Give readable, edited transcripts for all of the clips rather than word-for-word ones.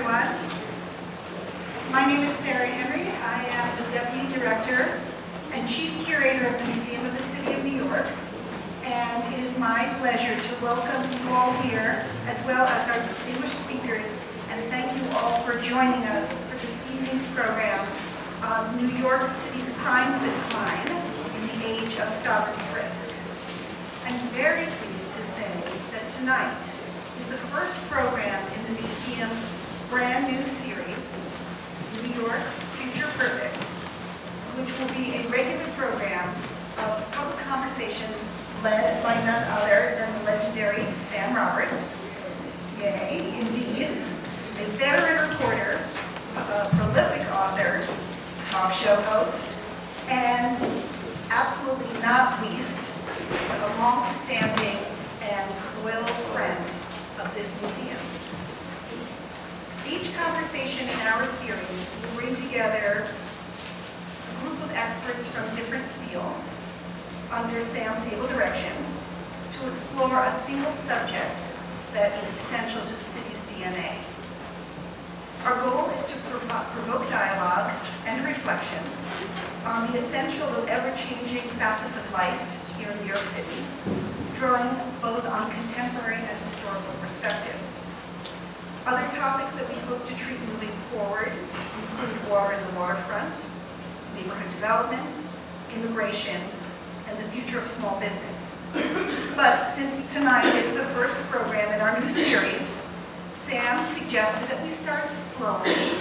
everyone. My name is Sarah Henry. I am the Deputy Director and Chief Curator of the Museum of the City of New York. And it is my pleasure to welcome you all here, as well as our distinguished speakers, and thank you all for joining us for this evening's program on New York City's crime decline in the age of stop and frisk. I'm very pleased to say that tonight is the first program in the museum's brand new series, New York Future Perfect, which will be a regular program of public conversations led by none other than the legendary Sam Roberts. Yay, indeed. A veteran reporter, a prolific author, talk show host, and absolutely not least, a long-standing and loyal friend of this museum. Each conversation in our series will bring together a group of experts from different fields under Sam's able direction to explore a single subject that is essential to the city's DNA. Our goal is to provoke dialogue and reflection on the essential though ever-changing facets of life here in New York City, drawing both on contemporary and historical perspectives. Other topics that we hope to treat moving forward include war in the waterfront, neighborhood development, immigration, and the future of small business. But since tonight is the first program in our new series, Sam suggested that we start slowly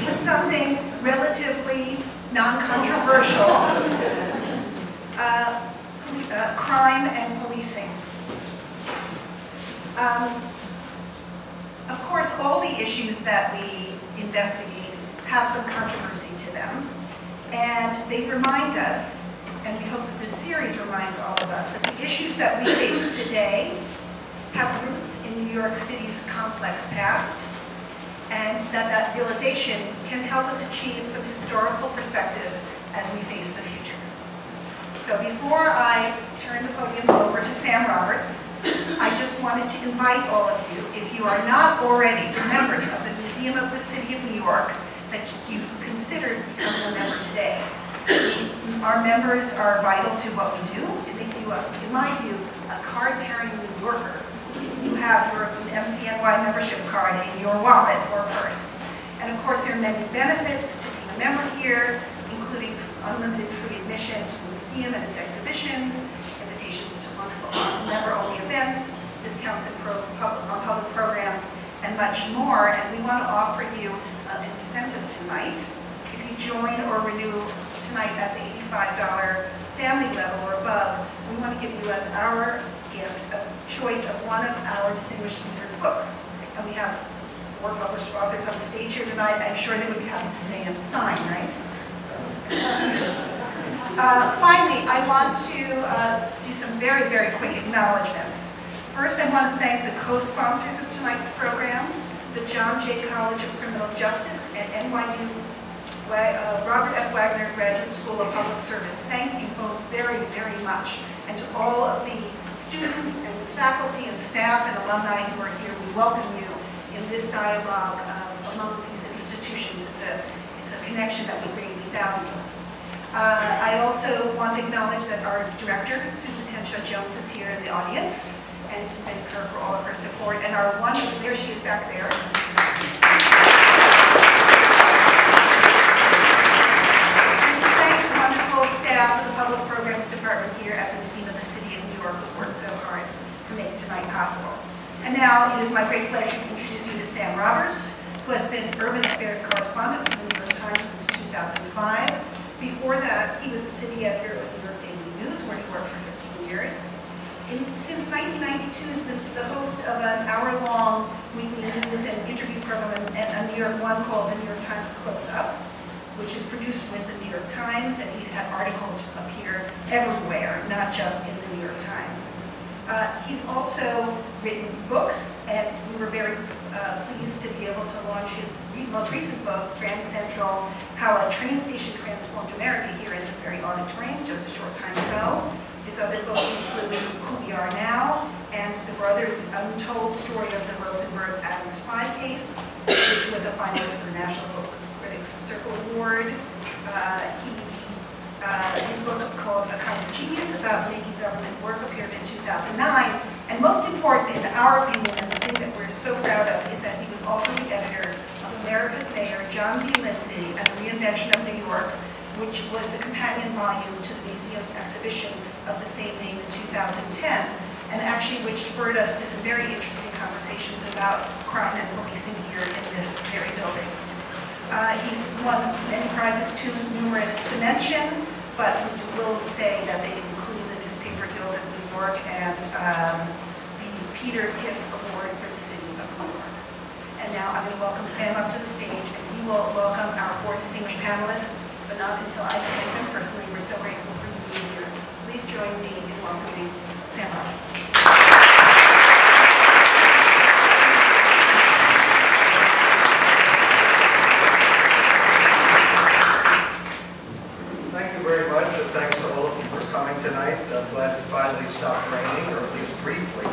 with something relatively non-controversial, crime and policing. Of course, all the issues that we investigate have some controversy to them, and they remind us, and we hope that this series reminds all of us, that the issues that we face today have roots in New York City's complex past, and that realization can help us achieve some historical perspective as we face the future. So before I turn the podium over to Sam Roberts, I just wanted to invite all of you, if you are not already members of the Museum of the City of New York, that you consider becoming a member today. Our members are vital to what we do. It makes you, in my view, a card-carrying New Yorker if you have your MCNY membership card in your wallet or purse. And of course, there are many benefits to being a member here, including unlimited free admission to the museum and its exhibitions, invitations to wonderful member-only events, discounts on public programs, and much more. And we want to offer you an incentive tonight. If you join or renew tonight at the $85 family level or above, we want to give you as our gift a choice of one of our distinguished speakers' books. And we have 4 published authors on the stage here tonight. I'm sure they would be happy to stay and sign, right? Finally, I want to do some very, very quick acknowledgments. First, I want to thank the co-sponsors of tonight's program, the John Jay College of Criminal Justice and NYU Robert F. Wagner Graduate School of Public Service. Thank you both very, very much. And to all of the students and faculty and staff and alumni who are here, we welcome you in this dialogue among these institutions. It's a connection that we greatly value. I also want to acknowledge that our director, Susan Henshaw-Jones, is here in the audience, and to thank her for all of her support. And our there she is back there. And to thank the wonderful staff of the Public Programs Department here at the Museum of the City of New York who worked so hard to make tonight possible. And now it is my great pleasure to introduce you to Sam Roberts, who has been urban affairs correspondent for the New York Times since 2005. Before that, he was the city editor of the New York Daily News, where he worked for 15 years. Since 1992, he's been the host of an hour-long weekly news and interview program on New York One called The New York Times Close Up, which is produced with the New York Times, and he's had articles appear everywhere, not just in the New York Times. He's also written books, and we were very pleased to be able to launch his most recent book, Grand Central, How a Train Station Transformed America, here in this very auditorium just a short time ago. His other books include Who We Are Now and The Untold Story of the Rosenberg Adams Spy Case, which was a finalist for the National Book Critics Circle Award. His book called A Kind of Genius about making government work appeared in 2009. And most important, in our opinion, and the thing that we're so proud of, is that he was also the editor of America's Mayor, John V. Lindsay, and the Reinvention of New York, which was the companion volume to the museum's exhibition of the same name in 2010, and actually which spurred us to some very interesting conversations about crime and policing here in this very building. He's won many prizes, too numerous to mention, but we will say that they include the Newspaper Guild of New York and the Peter Kiss Award for the City of New York. And now I'm going to welcome Sam up to the stage, and he will welcome our 4 distinguished panelists, but not until I thank them personally. We're so grateful for you being here. Please join me in welcoming Sam Roberts. Thank you very much, and thanks to all of you for coming tonight. I'm glad it finally stopped raining, or at least briefly.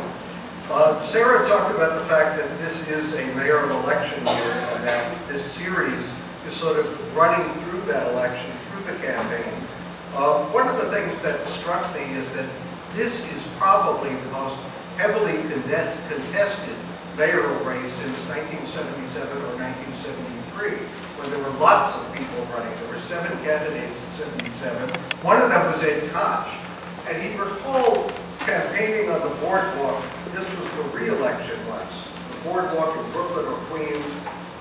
Sarah talked about the fact that this is a mayoral election year, and that this series is sort of running through that election, through the campaign. One of the things that struck me is that this is probably the most heavily contested mayoral race since 1977 or 1973, when there were lots of people running. There were 7 candidates in 77. One of them was Ed Koch, and he recalled campaigning on the boardwalk. This was for re-election once, the boardwalk in Brooklyn or Queens,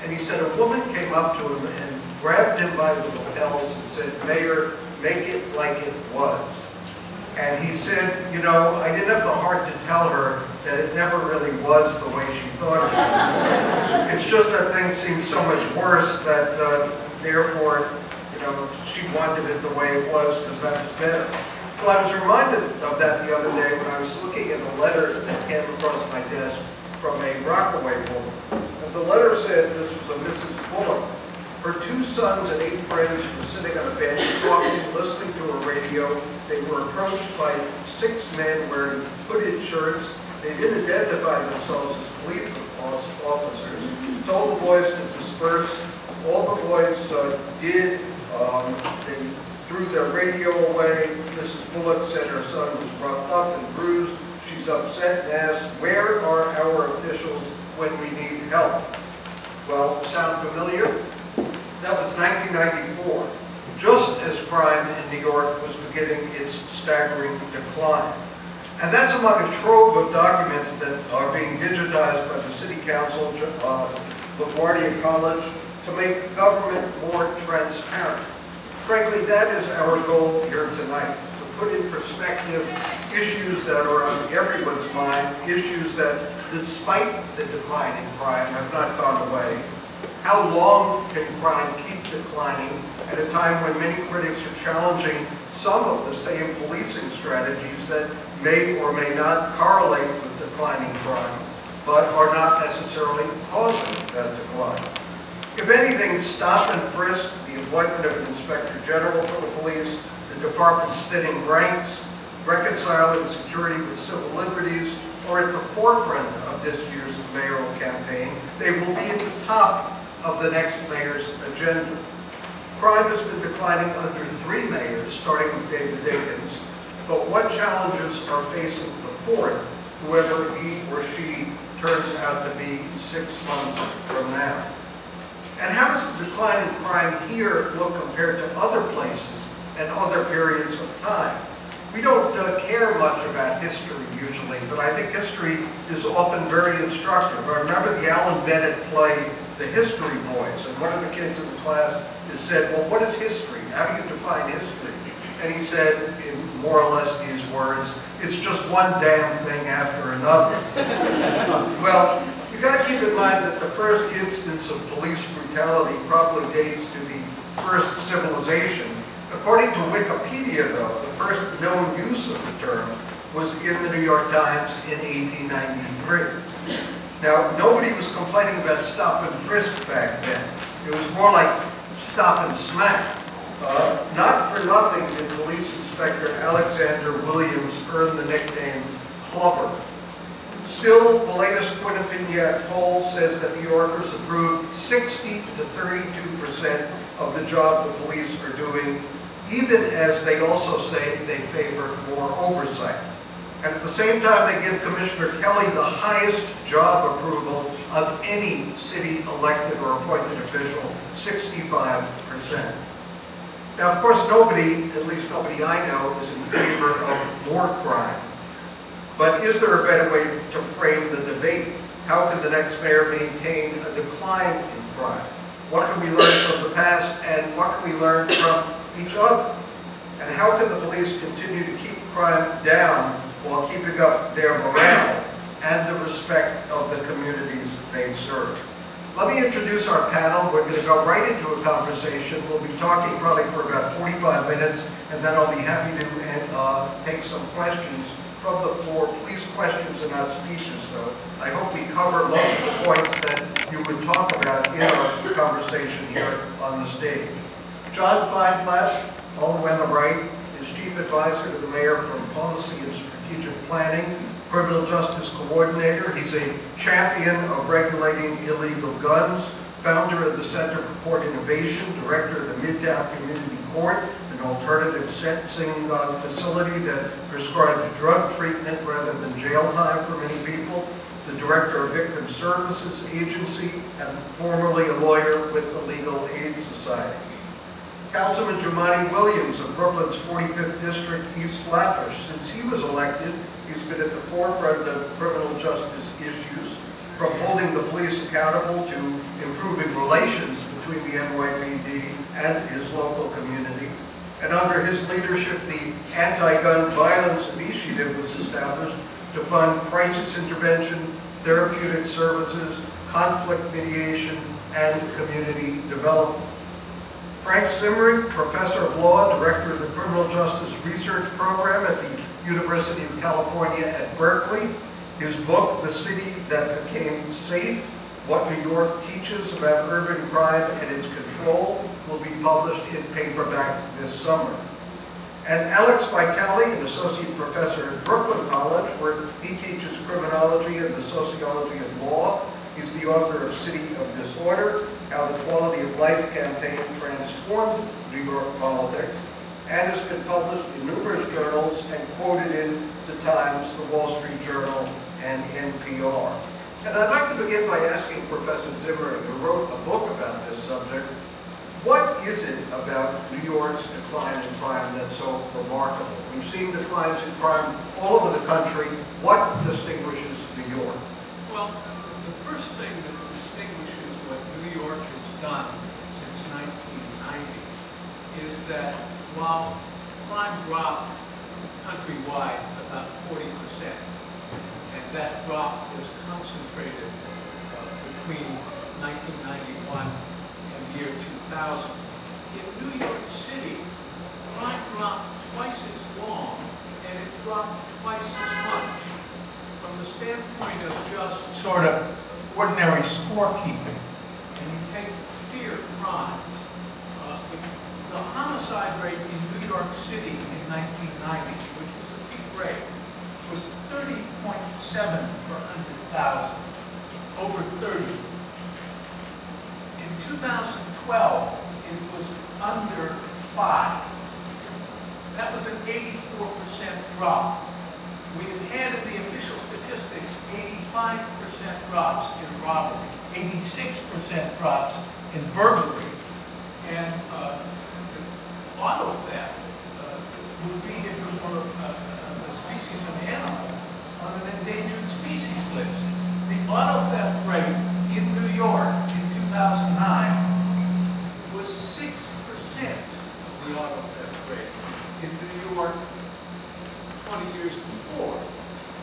and he said a woman came up to him and grabbed him by the lapels and said, "Mayor, make it like it was." And he said, you know, I didn't have the heart to tell her that it never really was the way she thought it was. It's just that things seemed so much worse that therefore, you know, she wanted it the way it was because that was better. Well, I was reminded of that the other day when I was looking at a letter that came across my desk from a Rockaway woman. And the letter said, this was a Mrs. Bullock. Her 2 sons and 8 friends were sitting on a bench talking, listening to a radio. They were approached by 6 men wearing hooded shirts. They didn't identify themselves as police officers. Told the boys to disperse. All the boys did. They threw their radio away. Mrs. Bullock said her son was roughed up and bruised. She's upset and asked, "Where are our officials when we need help?" Well, sound familiar? That was 1994, just as crime in New York was beginning its staggering decline. And that's among a trove of documents that are being digitized by the City Council, LaGuardia College, to make government more transparent. Frankly, that is our goal here tonight, to put in perspective issues that are on everyone's mind, issues that, despite the decline in crime, have not gone away. How long can crime keep declining at a time when many critics are challenging some of the same policing strategies that may or may not correlate with declining crime, but are not necessarily causing that decline? If anything, stop and frisk, the appointment of an inspector general for the police, the department's thinning ranks, reconciling security with civil liberties, are at the forefront of this year's mayoral campaign. They will be at the top of the next mayor's agenda. Crime has been declining under 3 mayors, starting with David Dinkins, but what challenges are facing the 4th, whoever he or she turns out to be 6 months from now? And how does the decline in crime here look compared to other places and other periods of time? We don't care much about history usually, but I think history is often very instructive. I remember the Alan Bennett play, The History Boys, and one of the kids in the class said, "Well, what is history? How do you define history?" And he said, in more or less these words, "It's just one damn thing after another." Well, you got to keep in mind that the first instance of police brutality probably dates to the first civilization. According to Wikipedia, though, the first known use of the term was in the New York Times in 1893. Now, nobody was complaining about stop and frisk back then. It was more like stop and smack. Not for nothing did Police Inspector Alexander Williams earn the nickname Clubber. Still, the latest Quinnipiac poll says that New Yorkers approve 60 to 32% of the job the police are doing, even as they also say they favor more oversight. And at the same time, they give Commissioner Kelly the highest job approval of any city elected or appointed official, 65%. Now, of course, nobody, at least nobody I know, is in favor of more crime. But is there a better way to frame the debate? How can the next mayor maintain a decline in crime? What can we learn from the past, and what can we learn from each other? And how can the police continue to keep crime down while keeping up their morale and the respect of the communities they serve? Let me introduce our panel. We're going to go right into a conversation. We'll be talking probably for about 45 minutes, and then I'll be happy to take some questions from the floor. Please, questions and not speeches, though. I hope we cover most of the points that you would talk about in our conversation here on the stage. John Feinblatt, all the way on the right, is Chief Advisor to the Mayor from Policy and Strategic Planning, Criminal Justice Coordinator. He's a champion of regulating illegal guns, founder of the Center for Court Innovation, director of the Midtown Community Court, an alternative sentencing facility that prescribes drug treatment rather than jail time for many people, the director of Victim Services Agency, and formerly a lawyer with the Legal Aid Society. Councilman Jumaane Williams of Brooklyn's 45th District, East Flatbush. Since he was elected, he's been at the forefront of criminal justice issues, from holding the police accountable to improving relations between the NYPD and his local community. And under his leadership, the Anti-Gun Violence Initiative was established to fund crisis intervention, therapeutic services, conflict mediation, and community development. Frank Simmering, Professor of Law, Director of the Criminal Justice Research Program at the University of California at Berkeley. His book, The City That Became Safe, What New York Teaches About Urban Crime and Its Control, will be published in paperback this summer. And Alex Vitale, an Associate Professor at Brooklyn College, where he teaches criminology and the sociology of law. He's the author of City of Disorder, How the Quality of Life Campaign Transformed New York Politics, and has been published in numerous journals and quoted in The Times, The Wall Street Journal, and NPR. And I'd like to begin by asking Professor Zimmer, who wrote a book about this subject, what is it about New York's decline in crime that's so remarkable? We've seen declines in crime all over the country. What distinguishes New York? Well, the first thing that distinguishes what New York has done since 1990s is that while crime dropped countrywide about 40%, and that drop was concentrated between 1991 and the year 2000, in New York City, crime dropped twice as long and it dropped twice as much. From the standpoint of just sort of ordinary scorekeeping, and you take fear crimes, the homicide rate in New York City in 1990, which was a peak rate, was 30.7 per 100,000, over 30. In 2012, it was under 5. That was an 84% drop. We've had in the official statistics 85% drops in robbery, 86% drops in burglary, and auto theft would be if it were a species of animal on an endangered species list. The auto theft rate in New York in 2009 was 6% of the auto theft rate in New York 20 years before.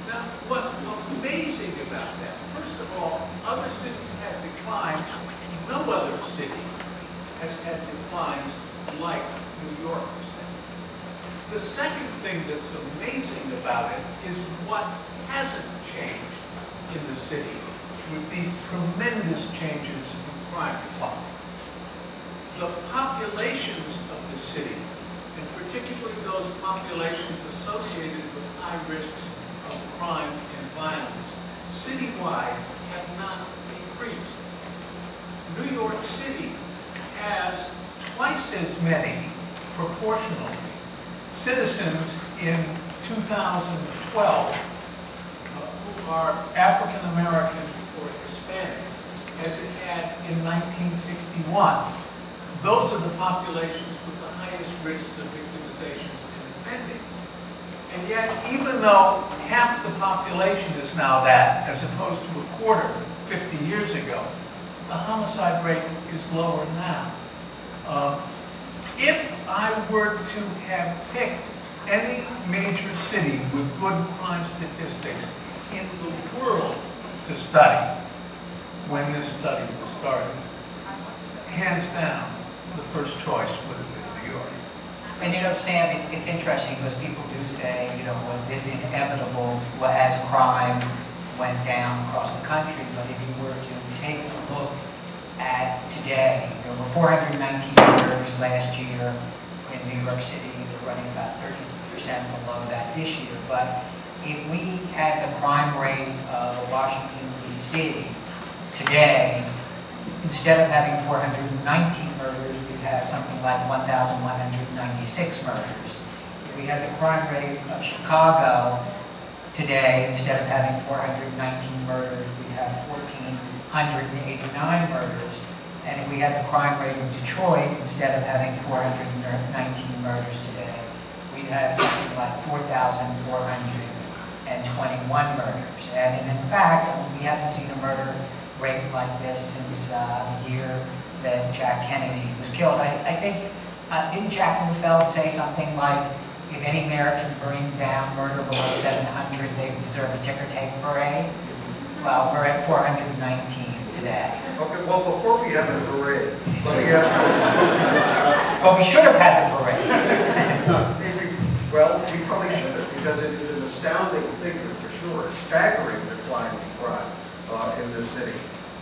Now, what's amazing about that, first of all, other cities had declines. No other city has had declines like New York's. The second thing that's amazing about it is what hasn't changed in the city with these tremendous changes in crime decline. The populations of the city, and particularly those populations associated with high risks of crime and violence, citywide have not increased. New York City has twice as many, proportionally, citizens in 2012 who are African American or Hispanic as it had in 1961. Those are the populations with the highest risks of victimizations and offending. And yet, even though half the population is now that, as opposed to a quarter 50 years ago, the homicide rate is lower now. If I were to have picked any major city with good crime statistics in the world to study when this study was started, hands down, the first choice would have been New York. And you know, Sam, it's interesting because people do say, you know, was this inevitable as crime went down across the country? But if you were to take a look at today, there were 419 murders last year in New York City. They're running about 30% below that this year. But if we had the crime rate of Washington, D.C. today, instead of having 419 murders, we'd have something like 1,196 murders. If we had the crime rate of Chicago today, instead of having 419 murders, we'd have 1,489 murders. And if we had the crime rate of Detroit, instead of having 419 murders today, we'd have something like 4,421 murders. And in fact, we haven't seen a murder rate like this since the year that Jack Kennedy was killed. I think, didn't Jack Neufeld say something like, if any mayor can bring down murder below 700, they deserve a ticker tape parade? Well, we're at 419 today. Okay, well, before we have a parade, let me ask you. Well, we should have had the parade. Well, we probably should have, because it is an astounding figure for sure, a staggering decline in crime in this city.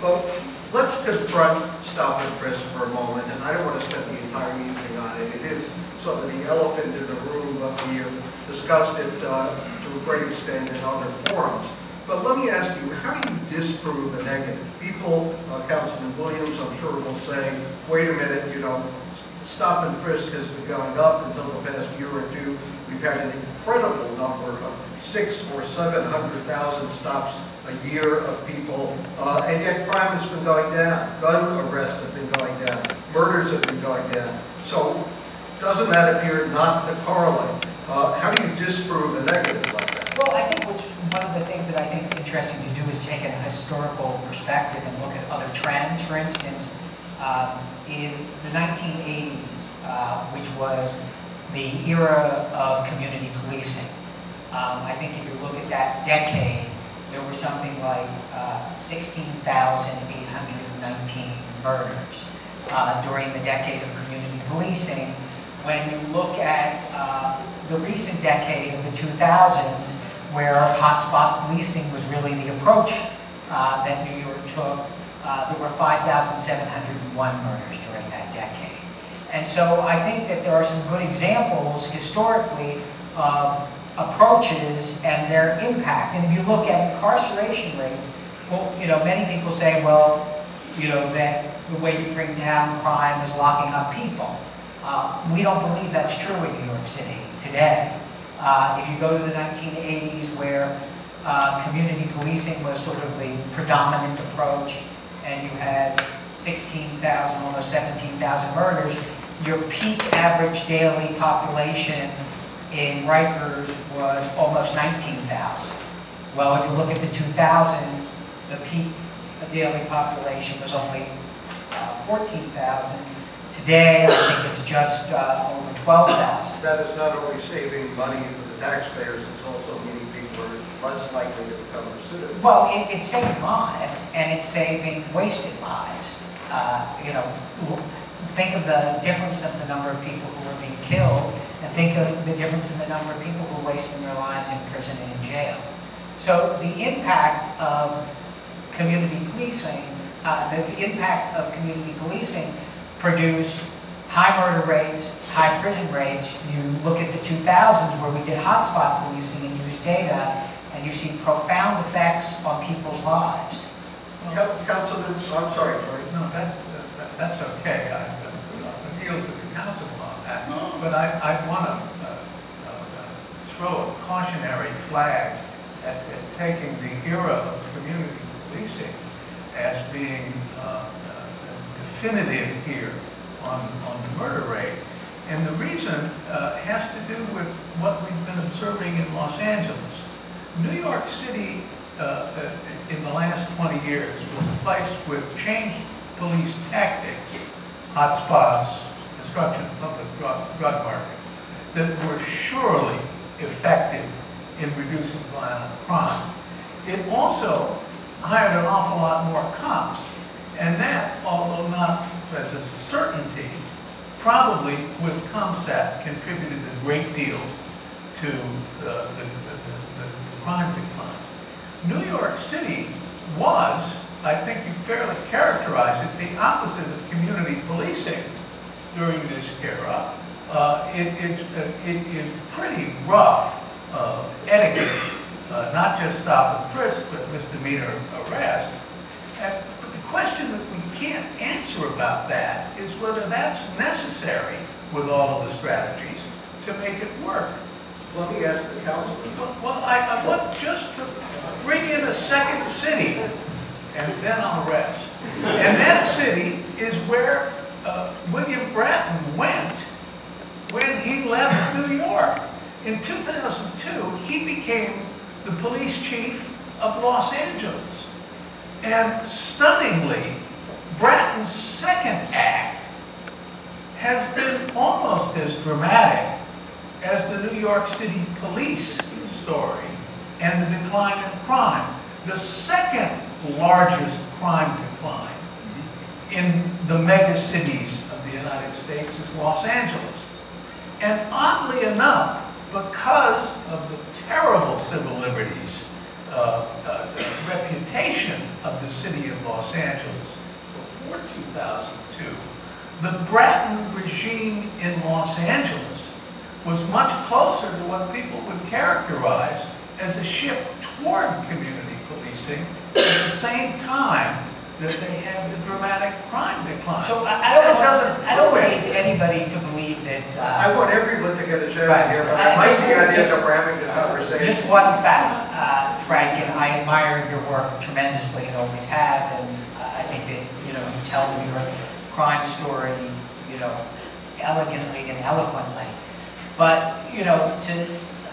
But let's confront stop and frisk for a moment, and I don't want to spend the entire evening on it. It is sort of the elephant in the room, but we have discussed it to a great extent in other forums. But let me ask you, how do you disprove a negative? People, Councilman Williams, I'm sure will say, wait a minute, you know, stop and frisk has been going up until the past year or two. We've had an incredible number of 600,000 or 700,000 stops a year of people, and yet crime has been going down. Gun arrests have been going down. Murders have been going down. So doesn't that appear not to correlate? How do you disprove a negative like that? Well, I think one of the things that I think is interesting to do is take a historical perspective and look at other trends. For instance, in the 1980s, which was the era of community policing, I think if you look at that decade, there were something like 16,819 murders during the decade of community policing. When you look at the recent decade of the 2000s, where hotspot policing was really the approach that New York took, there were 5,701 murders during that decade. And so I think that there are some good examples historically of approaches and their impact. And if you look at incarceration rates, well, you know, many people say, well, you know, that the way you bring down crime is locking up people. We don't believe that's true in New York City today. If you go to the 1980s, where community policing was sort of the predominant approach, and you had 16,000, almost 17,000 murders, your peak average daily population in Rikers was almost 19,000. Well, if you look at the 2000s, the peak daily population was only 14,000. Today, I think it's just over 12,000. That is not only saving money for the taxpayers, it's also meaning people are less likely to become recidivists. Well, it's saving lives, and it's saving wasted lives. You know, think of the difference of the number of people who are being killed, and think of the difference in the number of people who are wasting their lives in prison and in jail. So the impact of community policing, produced high murder rates, high prison rates. You look at the 2000s, where we did hotspot policing and used data, and and you see profound effects on people's lives. Councilman, I'm sorry, Frank. No, that's okay. I appeal to the council on that. But I want to throw a cautionary flag at taking the era of community policing as being definitive here on the murder rate. And the reason has to do with what we've been observing in Los Angeles. New York City in the last 20 years was a place with changed police tactics, hotspots, destruction of public drug markets, that were surely effective in reducing violent crime. It also hired an awful lot more cops, and that, although not as a certainty, probably with ComSat contributed a great deal to the crime decline. New York City was, I think you'd fairly characterize it, the opposite of community policing during this era. It is pretty rough etiquette, not just stop and frisk, but misdemeanor arrests. But the question that we can't answer about that is whether that's necessary with all of the strategies to make it work. Let me ask the councilman. Well, I want just to bring in a second city, and then I'll rest. And that city is where William Bratton went when he left New York. In 2002, he became the police chief of Los Angeles. And stunningly, Bratton's second act has been almost as dramatic as the New York City police story and the decline in crime. The second largest crime decline in the mega cities of the United States is Los Angeles. And oddly enough, because of the terrible civil liberties reputation of the city of Los Angeles before 2002, the Bratton regime in Los Angeles was much closer to what people would characterize as a shift toward community policing at the same time that they had the dramatic crime decline. So I don't want anybody to believe that... I want everyone to get a chance Right. here, but I like the idea of ramming the conversation. Just one fact, Frank, and I admire your work tremendously and always have, and I think that, you tell your crime story, elegantly and eloquently. But,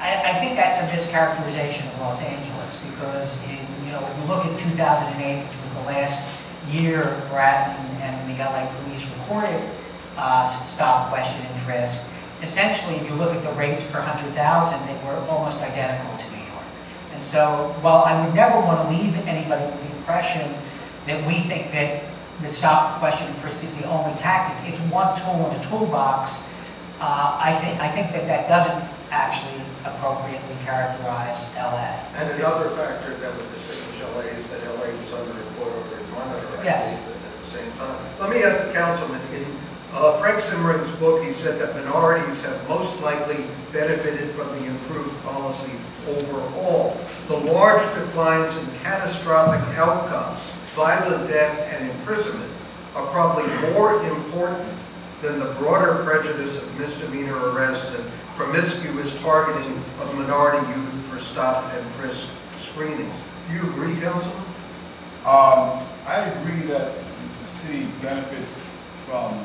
I think that's a mischaracterization of Los Angeles, because if you look at 2008, which was the last year Bratton and the LA police recorded stop, question, and frisk, essentially, if you look at the rates per 100,000, they were almost identical to New York. And so, while I would never want to leave anybody with the impression that we think that the stop, question, and frisk is the only tactic, it's one tool in the toolbox. I think that doesn't actually appropriately characterize LA. And another factor that would distinguish LA is that LA was under a court-ordered monitor Yes. at the same time. Let me ask the councilman, in Frank Simmering's book, he said that minorities have most likely benefited from the improved policy overall. The large declines in catastrophic outcomes, violent death and imprisonment, are probably more important than the broader prejudice of misdemeanor arrests and promiscuous targeting of minority youth for stop and frisk screenings. Do you agree, Councilman? I agree that the city benefits from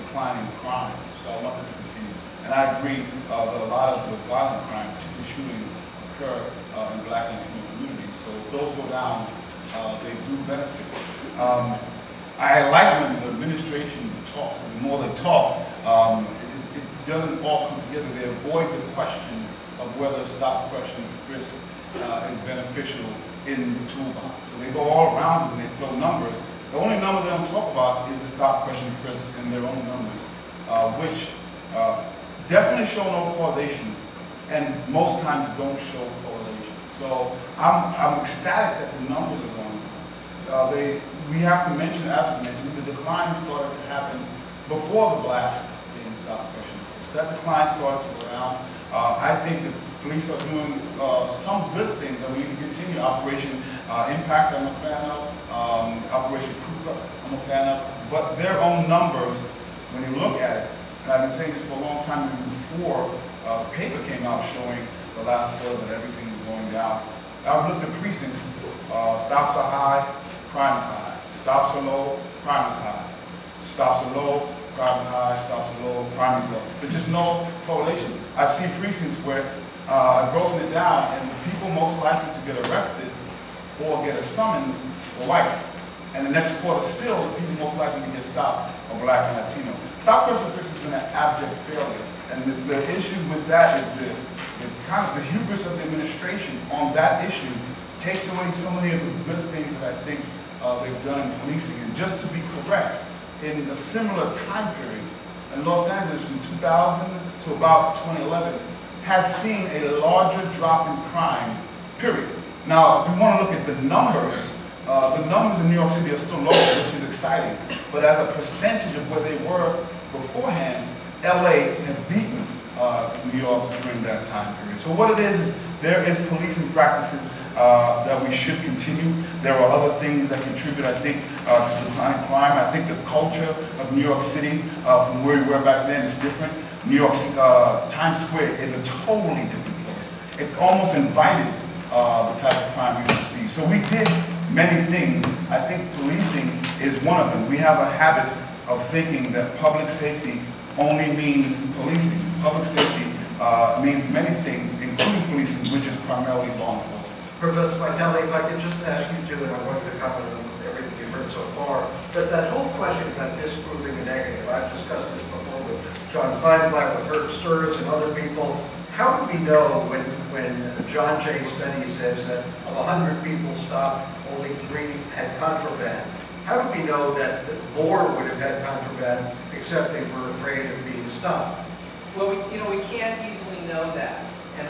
declining crime, so I want that to continue. And I agree that a lot of the violent crime, particularly shootings, occur in Black and Latino communities. So if those go down, they do benefit. I like when the administration talks, the more they talk, it doesn't all come together. They avoid the question of whether stop, question, frisk is beneficial in the toolbox. So they go all around and they throw numbers. The only number they don't talk about is the stop, question, frisk in their own numbers, which definitely show no causation and most times don't show correlation. So I'm ecstatic that the numbers are going down. We have to mention, as we mentioned, the decline started to happen before the blast in stop, question, frisk. That decline started to go down. I think that police are doing some good things that we need to continue. Operation Impact, I'm a fan of. Operation Cougar, I'm a fan of. But their own numbers, when you look at it, and I've been saying this for a long time, even before the paper came out showing the last quarter that everything is going down. I've looked at precincts. Stops are high, crime is high. Stops are low, crime is high. Stops are low, crime is high. Stops are low, crime is low. There's just no correlation. I've seen precincts where I've broken it down, and the people most likely to get arrested or get a summons are white. And the next quarter still, the people most likely to get stopped are black and Latino. Stop, Person, Frisk has been an abject failure. And the issue with that is the kind of the hubris of the administration on that issue takes away so many of the good things that I think they've done in policing. And just to be correct, in a similar time period, in Los Angeles from 2000 to about 2011, had seen a larger drop in crime, period. Now, if you want to look at the numbers in New York City are still low, which is exciting. But as a percentage of where they were beforehand, LA has beaten New York during that time period. So what it is there is policing practices that we should continue. There are other things that contribute, I think, to declining crime. I think the culture of New York City from where we were back then is different. New York's Times Square is a totally different place. It almost invited the type of crime we see. So we did many things. I think policing is one of them. We have a habit of thinking that public safety only means policing. Public safety means many things, including policing, which is primarily law enforcement. Professor Vitale, if I could just ask you to, and I want you to comment on everything you've heard so far, but that whole question about disproving a negative, I've discussed this before with John Feinblatt, with Herb Sturz and other people. How do we know when John Jay's study says that of 100 people stopped, only 3 had contraband? How do we know that more would have had contraband except they were afraid of being stopped? Well, we can't easily know that. And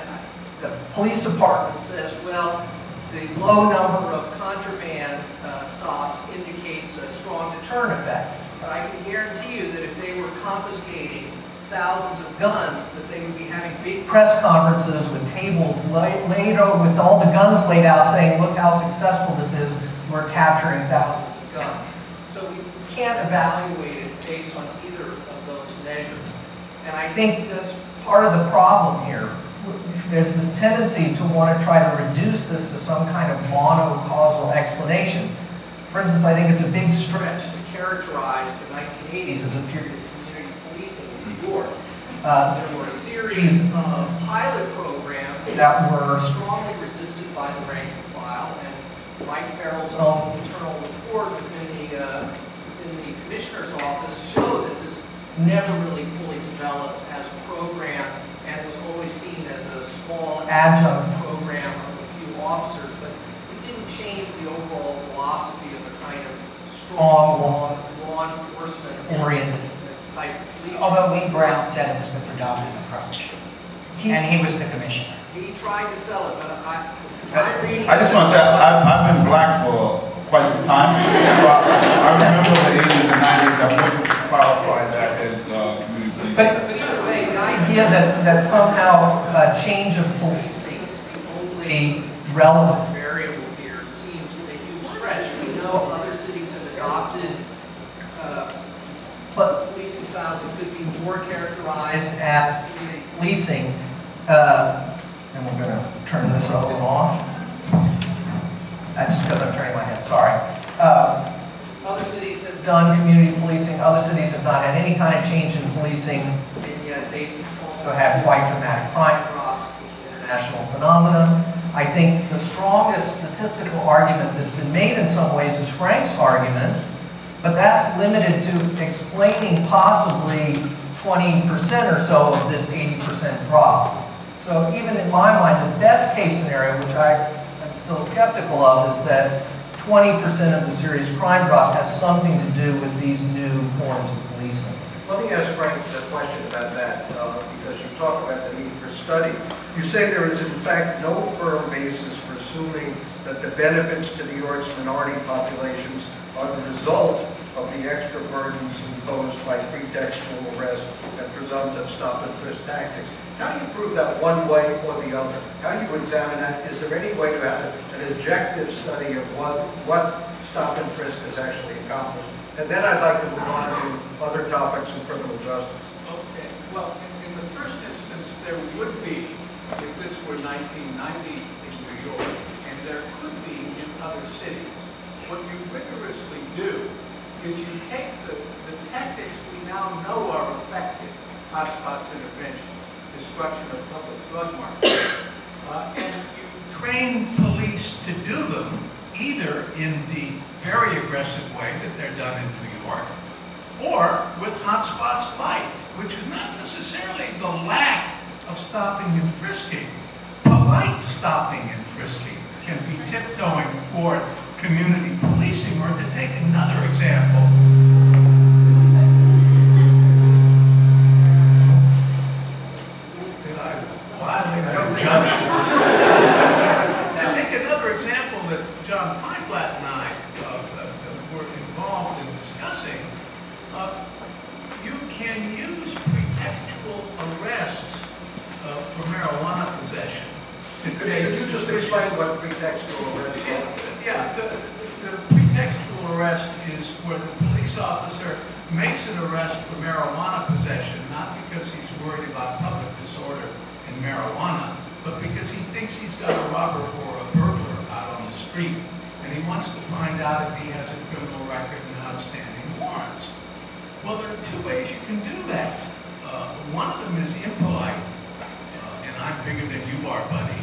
the police department says, well, the low number of contraband stops indicates a strong deterrent effect. But I can guarantee you that if they were confiscating thousands of guns, that they would be having big press conferences with tables laid over with all the guns laid out saying, look how successful this is, we're capturing thousands of guns. So we can't evaluate it based on either of those measures. And I think that's part of the problem here. There's this tendency to want to try to reduce this to some kind of monocausal explanation. For instance, I think it's a big stretch to characterize the 1980s as a period of community policing in New York. There were a series of pilot programs that were strongly resisted by the rank and file, and Mike Farrell's own internal report within the commissioner's office showed that this never really fully developed as a program and was always seen as a small adjunct program of a few officers, but it didn't change the overall philosophy of the kind of strong law enforcement oriented type of policing. Although Lee Brown said it was the predominant approach, and he was the commissioner. He tried to sell it, but I just want to say, I've been black for quite some time, so I remember the 80s and 90s. I wouldn't qualify that as community policing. But either way, the idea that somehow a change of policing is the only relevant variable here seems a huge stretch. We know other cities have adopted policing styles that could be more characterized as community policing. And we're going to turn this over off. That's because I'm turning my head, sorry. Other cities have done community policing, other cities have not had any kind of change in policing, and yet they also have quite dramatic crime drops. It's an international phenomenon. I think the strongest statistical argument that's been made in some ways is Frank's argument, but that's limited to explaining possibly 20% or so of this 80% drop. So even in my mind, the best case scenario, which I'm still skeptical of, is that 20% of the serious crime drop has something to do with these new forms of policing. Let me ask Frank a question about that, because you talk about the need for study. You say there is in fact no firm basis for assuming that the benefits to New York's minority populations are the result of the extra burdens imposed by pretextual arrest and presumptive stop-and-frisk tactics. How do you prove that one way or the other? How do you examine that? Is there any way to have an objective study of what stop and frisk has actually accomplished? And then I'd like to move on to other topics in criminal justice. Okay, well, in the first instance, there would be, if this were 1990 in New York, and there could be in other cities, what you rigorously do is you take the tactics we now know are effective, hotspots intervention, destruction of public drug markets, and you train police to do them either in the very aggressive way that they're done in New York, or with hotspots light, which is not necessarily the lack of stopping and frisking. Polite stopping and frisking can be tiptoeing toward community policing. Or to take another example, did I violate an injunction? To take another example that John Feinblatt and I were involved in discussing, you can use pretextual arrests for marijuana possession to take Could you just explain what pretextual arrest is? Yeah, the pretextual arrest is where the police officer makes an arrest for marijuana possession, not because he's worried about public disorder and marijuana, but because he thinks he's got a robber or a burglar out on the street, and he wants to find out if he has a criminal record and outstanding warrants. Well, there are two ways you can do that. One of them is impolite, and I'm bigger than you are, buddy,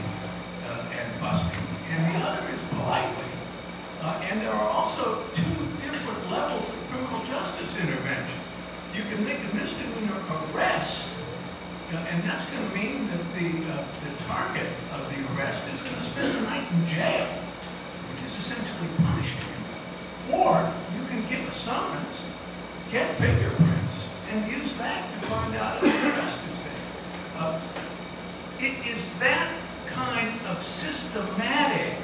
and busting. And the other is politely. And there are also two different levels of criminal justice intervention. You can make a misdemeanor arrest, and that's going to mean that the target of the arrest is going to spend the night in jail, which is essentially punishing him. Or you can give a summons, get fingerprints, and use that to find out if the arrest is there. It is that kind of systematic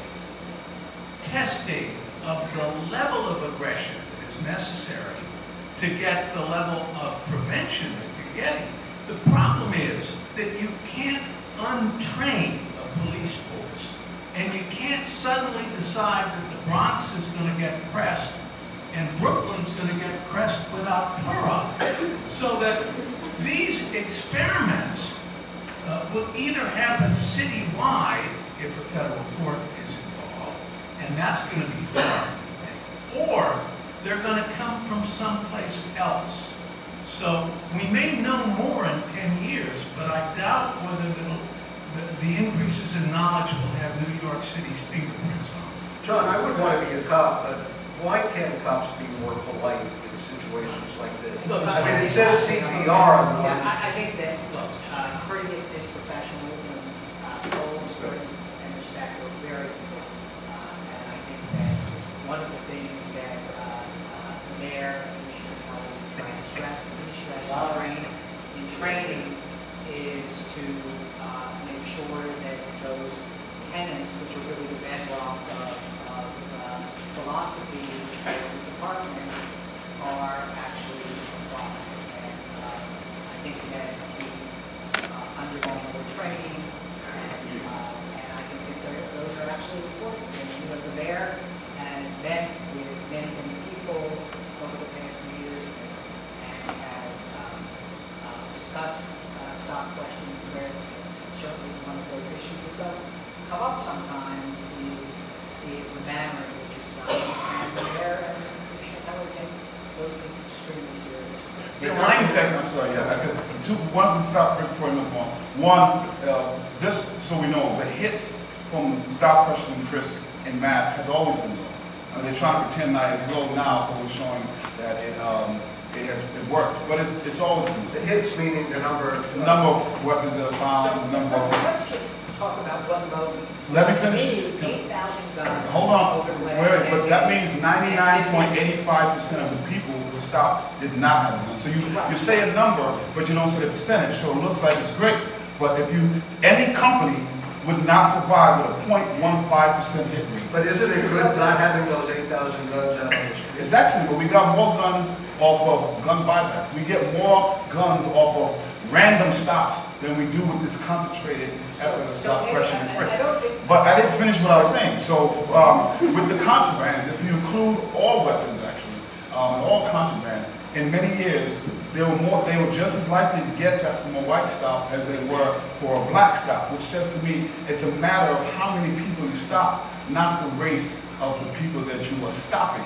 testing of the level of aggression that is necessary to get the level of prevention that you're getting. The problem is that you can't untrain a police force, and you can't suddenly decide that the Bronx is going to get pressed and Brooklyn's going to get pressed without fluoride. So that these experiments will either happen citywide if a federal court is involved, and that's going to be hard to take, or they're going to come from someplace else. So we may know more in 10 years, but I doubt whether the increases in knowledge will have New York City's fingerprints on it. John, I wouldn't want to be a cop, but why can't cops be more polite in situations like this? I mean, it says CPR on the one. I think that courteousness, professionalism, bold spirit, and respect are very important. And I think that one of the things that the mayor and Commissioner Kelly try to stress in training is to make sure that those tenets, which are really the bedrock of philosophy of the department, are actually applied. And I think that we undergone more training, and I think that those are absolutely important. And you know, the mayor has met with many, many people over the past few years and has discussed stop, question, and frisk. Certainly one of those issues that does come up sometimes is the manner in which it's done. And the mayor and Commissioner Kelly take those things extremely seriously. The mindset, I'm sorry, yeah, I could, one stop before I move on. One, just so we know, the hits from stop, question, and frisk in mass has always been low. They're trying to pretend that it's low now, so we're showing that it worked, but it's always been low. The hits meaning the number of weapons that are found, the number of... Let's just talk about what low means. Let me finish. 8,000 guns. Hold on, over the last wait, but that decade. means 99.85% of the people who stopped did not have a gun. So you say a number, but you don't say the percentage, so it looks like it's great. But if any company would not survive with a 0.15% hit rate. But isn't it good not having those 8,000 guns out on the street? It's actually, but we got more guns off of gun buybacks. We get more guns off of random stops. than we do with this concentrated effort to stop, question, and frisk. I don't think. But I didn't finish what I was saying. So with the contraband, if you include all weapons actually, and all contraband, in many years, they were just as likely to get that from a white stop as they were for a black stop, which says to me it's a matter of how many people you stop, not the race of the people that you are stopping.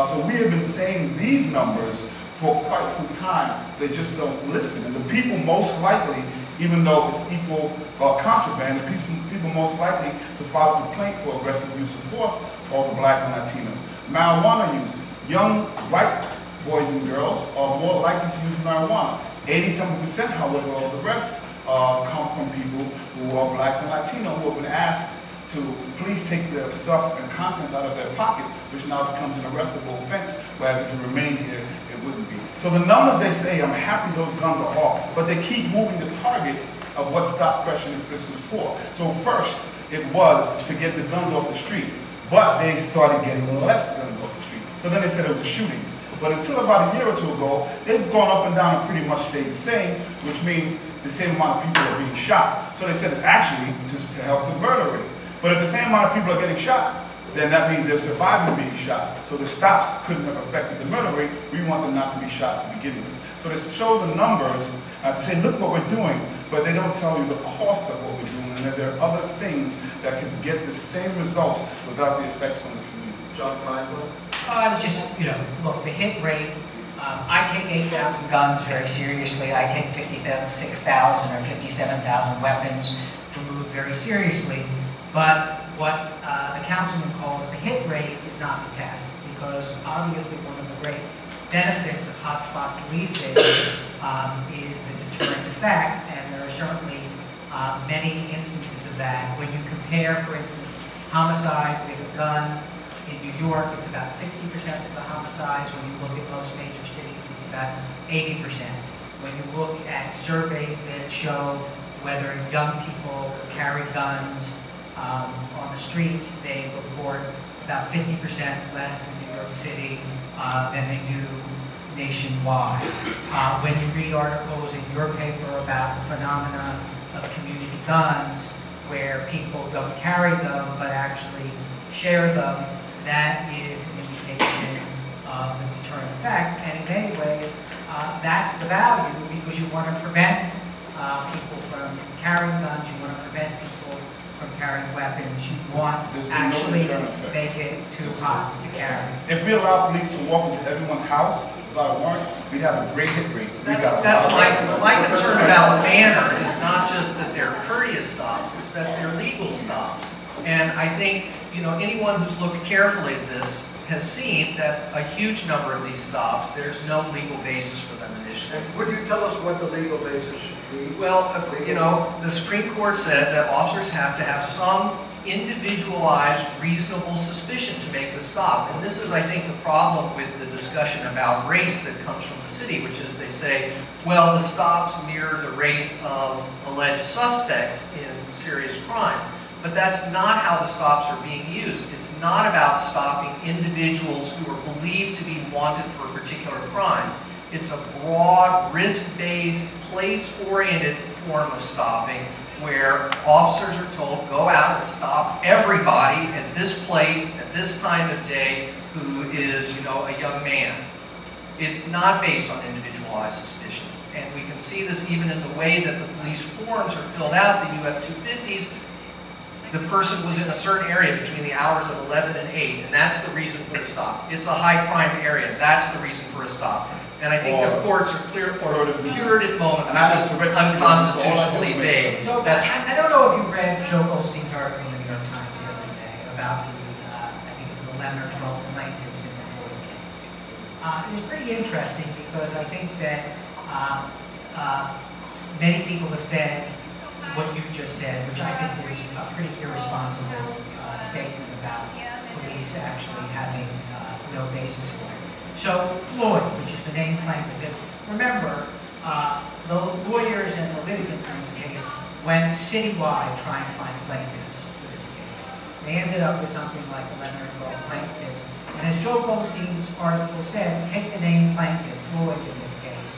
So we have been saying these numbers for quite some time. They just don't listen. And the people most likely, even though it's equal contraband, the people most likely to file a complaint for aggressive use of force are the black and Latinos. Marijuana use, young white boys and girls are more likely to use marijuana. 87%, however, of the rest come from people who are black and Latino who have been asked to please take the stuff and contents out of their pocket, which now becomes an arrestable offense, whereas if it remained here, it wouldn't be. So the numbers they say, I'm happy those guns are off, but they keep moving the target of what stop, question, and frisk was for. So first, it was to get the guns off the street, but they started getting less guns off the street. So then they said it was the shootings. But until about a year or two ago, they've gone up and down and pretty much stayed the same, which means the same amount of people are being shot. So they said it's actually just to help the murder rate. But if the same amount of people are getting shot, then that means they're surviving being shot. So the stops couldn't have affected the murder rate. We want them not to be shot to begin with. So they show the numbers to say, look what we're doing, but they don't tell you the cost of what we're doing, and that there are other things that can get the same results without the effects on the community. John Feinberg? I was just, look, the hit rate, I take 8,000 guns very seriously. I take 56,000 or 57,000 weapons removed very seriously. But what the councilman calls the hit rate is not the test, because obviously one of the great benefits of hotspot policing is the deterrent effect, and there are certainly many instances of that. When you compare, for instance, homicide with a gun, in New York, it's about 60% of the homicides. When you look at most major cities, it's about 80%. When you look at surveys that show whether young people carry guns on the streets, they report about 50% less in New York City than they do nationwide. When you read articles in your paper about the phenomena of community guns, where people don't carry them but actually share them, that is an indication of the deterrent effect. And in many ways, that's the value, because you want to prevent people from carrying guns, you want to prevent people from carrying weapons, you want actually make it too hot to carry. If we allow police to walk into everyone's house without a warrant, we'd have a great hit rate. That's my concern about manner is not just that they're courteous stops, it's that they're legal stops. And I think, anyone who's looked carefully at this has seen that a huge number of these stops, there's no legal basis for them initially. Would you tell us what the legal basis should be? Well, the Supreme Court said that officers have to have some individualized, reasonable suspicion to make the stop. And this is, I think, the problem with the discussion about race that comes from the city, which is they say, well, the stops mirror the race of alleged suspects in serious crime. But that's not how the stops are being used. It's not about stopping individuals who are believed to be wanted for a particular crime. It's a broad, risk-based, place-oriented form of stopping where officers are told, go out and stop everybody at this place, at this time of day, who is, a young man. It's not based on individualized suspicion. And we can see this even in the way that the police forms are filled out, the UF-250s. The person was in a certain area between the hours of 11 and 8, and that's the reason for the stop. It's a high crime area, that's the reason for a stop. And I think the courts are clear for a curative moment, which is unconstitutionally vague. So I don't know if you read Joe Goldstein's article in the New York Times the other day about the, I think it's the Leonard plaintiffs in the Floyd case. It was pretty interesting because I think that many people have said what you just said, which I think is a pretty irresponsible statement about police actually having no basis for it. So Floyd, which is the named plaintiff, remember, the lawyers and the litigants in this case went citywide trying to find plaintiffs for this case. They ended up with something like 11 or 12 plaintiffs. And as Joe Goldstein's article said, take the named plaintiff, Floyd in this case,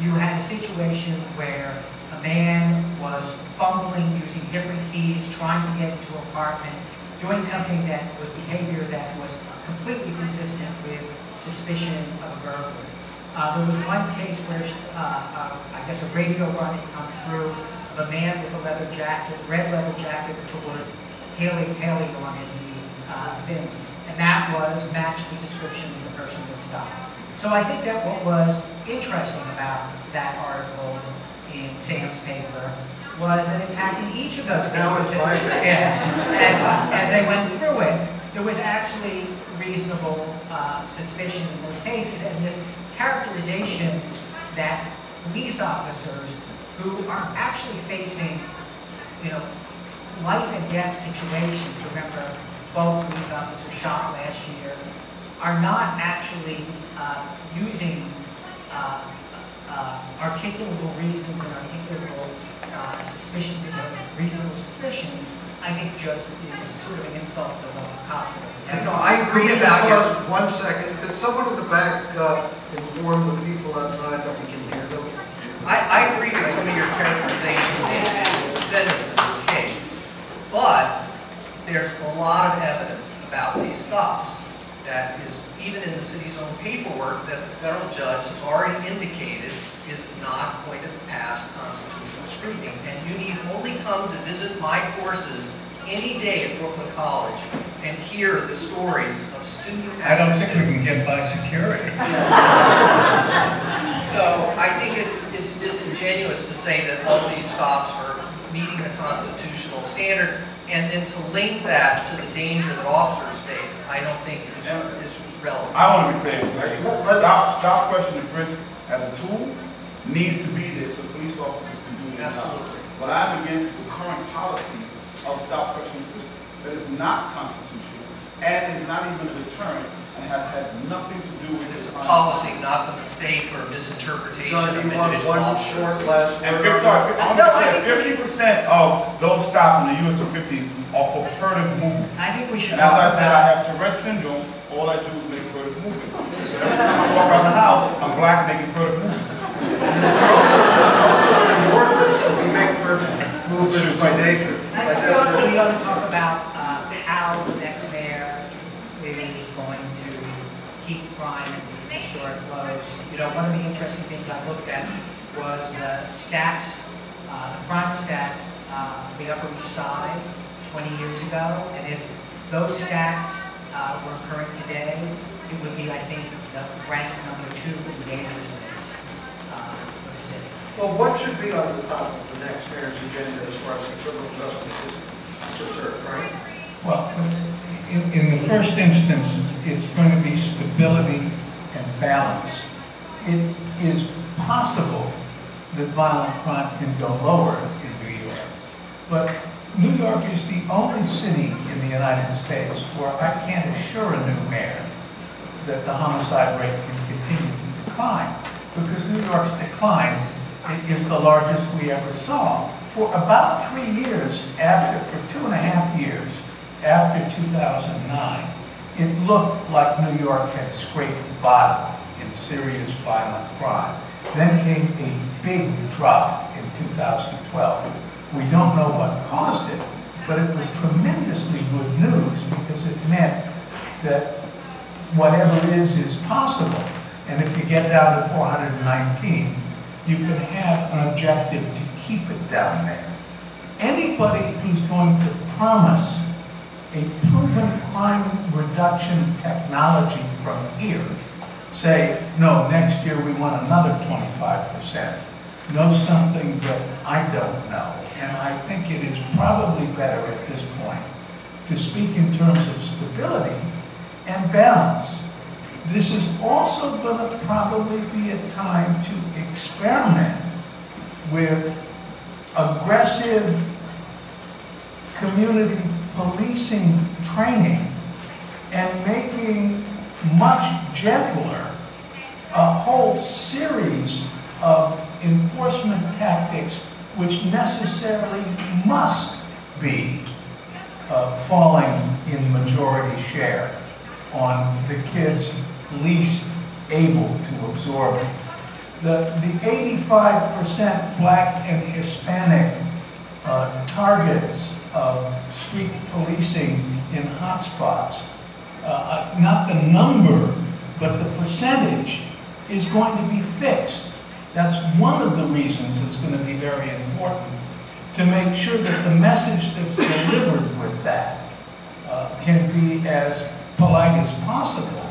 you had a situation where a man was fumbling, using different keys, trying to get into an apartment, doing something that was behavior that was completely consistent with suspicion of a burglary. There was one case where, I guess a radio run had come through of a man with a leather jacket, red leather jacket with the words Haley, Haley on in the things. And that matched the description of the person that stopped. So I think that what was interesting about that article in Sam's paper was that in fact in each of those Now cases, it's my paper. as they went through it, there was actually reasonable suspicion in those cases, and this characterization that police officers who are actually facing, life and death situations, remember 12 police officers shot last year, are not actually using articulable reasons and articulable suspicion, reasonable suspicion, I think just is sort of an insult to the cops. I agree about your... Pause 1 second. Could someone in the back inform the people outside that we can hear them? I agree with some of your characterization of the defendants in this case, but there's a lot of evidence about these stops that is, even in the city's own paperwork, that the federal judge has already indicated is not going to pass constitutional scrutiny. And you need only come to visit my courses any day at Brooklyn College and hear the stories of student I don't think we can get by security. So I think it's disingenuous to say that all these stops are meeting the constitutional standard, and then to link that to the danger that officers face, I don't think is relevant. I want to be clear. Stop, question, and frisk as a tool needs to be there so police officers can do their job. Absolutely. But I'm against the current policy of stop, question, and frisk that is not constitutional and is not even a deterrent and has had nothing to do with It's its a policy, not the mistake or misinterpretation John, of do you want individual one officers. short last And word? 50% of those stops in the US 250s are for furtive movement. I think we should And as I talk said, I about, have Tourette's syndrome. All I do is make furtive movements. So every time I walk out of the house, I'm black making furtive movements. Also, New Yorkers, so we make movements by nature. I feel we ought to talk about how the next mayor is going to keep crime at these historic lows. One of the interesting things I looked at was the stats, the crime stats for the Upper East Side 20 years ago, and if those stats were current today, it would be, I think, the rank #2 in dangerousness for the city. Well, what should be on the top of the next mayor's agenda as far as the criminal justice is concerned, Frank? Well, in the first instance, it's going to be stability and balance. It is possible that violent crime can go lower in New York, but New York is the only city in the United States where I can't assure a new mayor that the homicide rate can continue to decline, because New York's decline is the largest we ever saw. For about 3 years for 2.5 years after 2009, it looked like New York had scraped bottom in serious violent crime. Then came a big drop in 2012. We don't know what caused it, but it was tremendously good news because it meant that whatever is possible. And if you get down to 419, you can have an objective to keep it down there. Anybody who's going to promise a proven crime reduction technology from here, say, no, next year we want another 25%, knows something that I don't know. And I think it is probably better at this point to speak in terms of stability and balance. This is also going to probably be a time to experiment with aggressive community policing training and making much gentler a whole series of enforcement tactics which necessarily must be falling in majority share on the kids least able to absorb it. the 85% black and Hispanic targets of street policing in hotspots, not the number, but the percentage, is going to be fixed. That's one of the reasons it's going to be very important to make sure that the message that's delivered with that can be as polite as possible,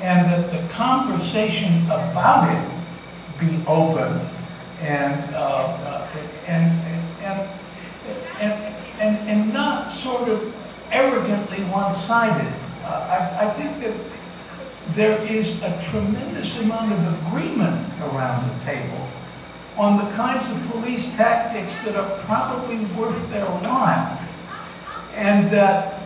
and that the conversation about it be open and not sort of arrogantly one-sided. I think that there is a tremendous amount of agreement around the table on the kinds of police tactics that are probably worth their while, and that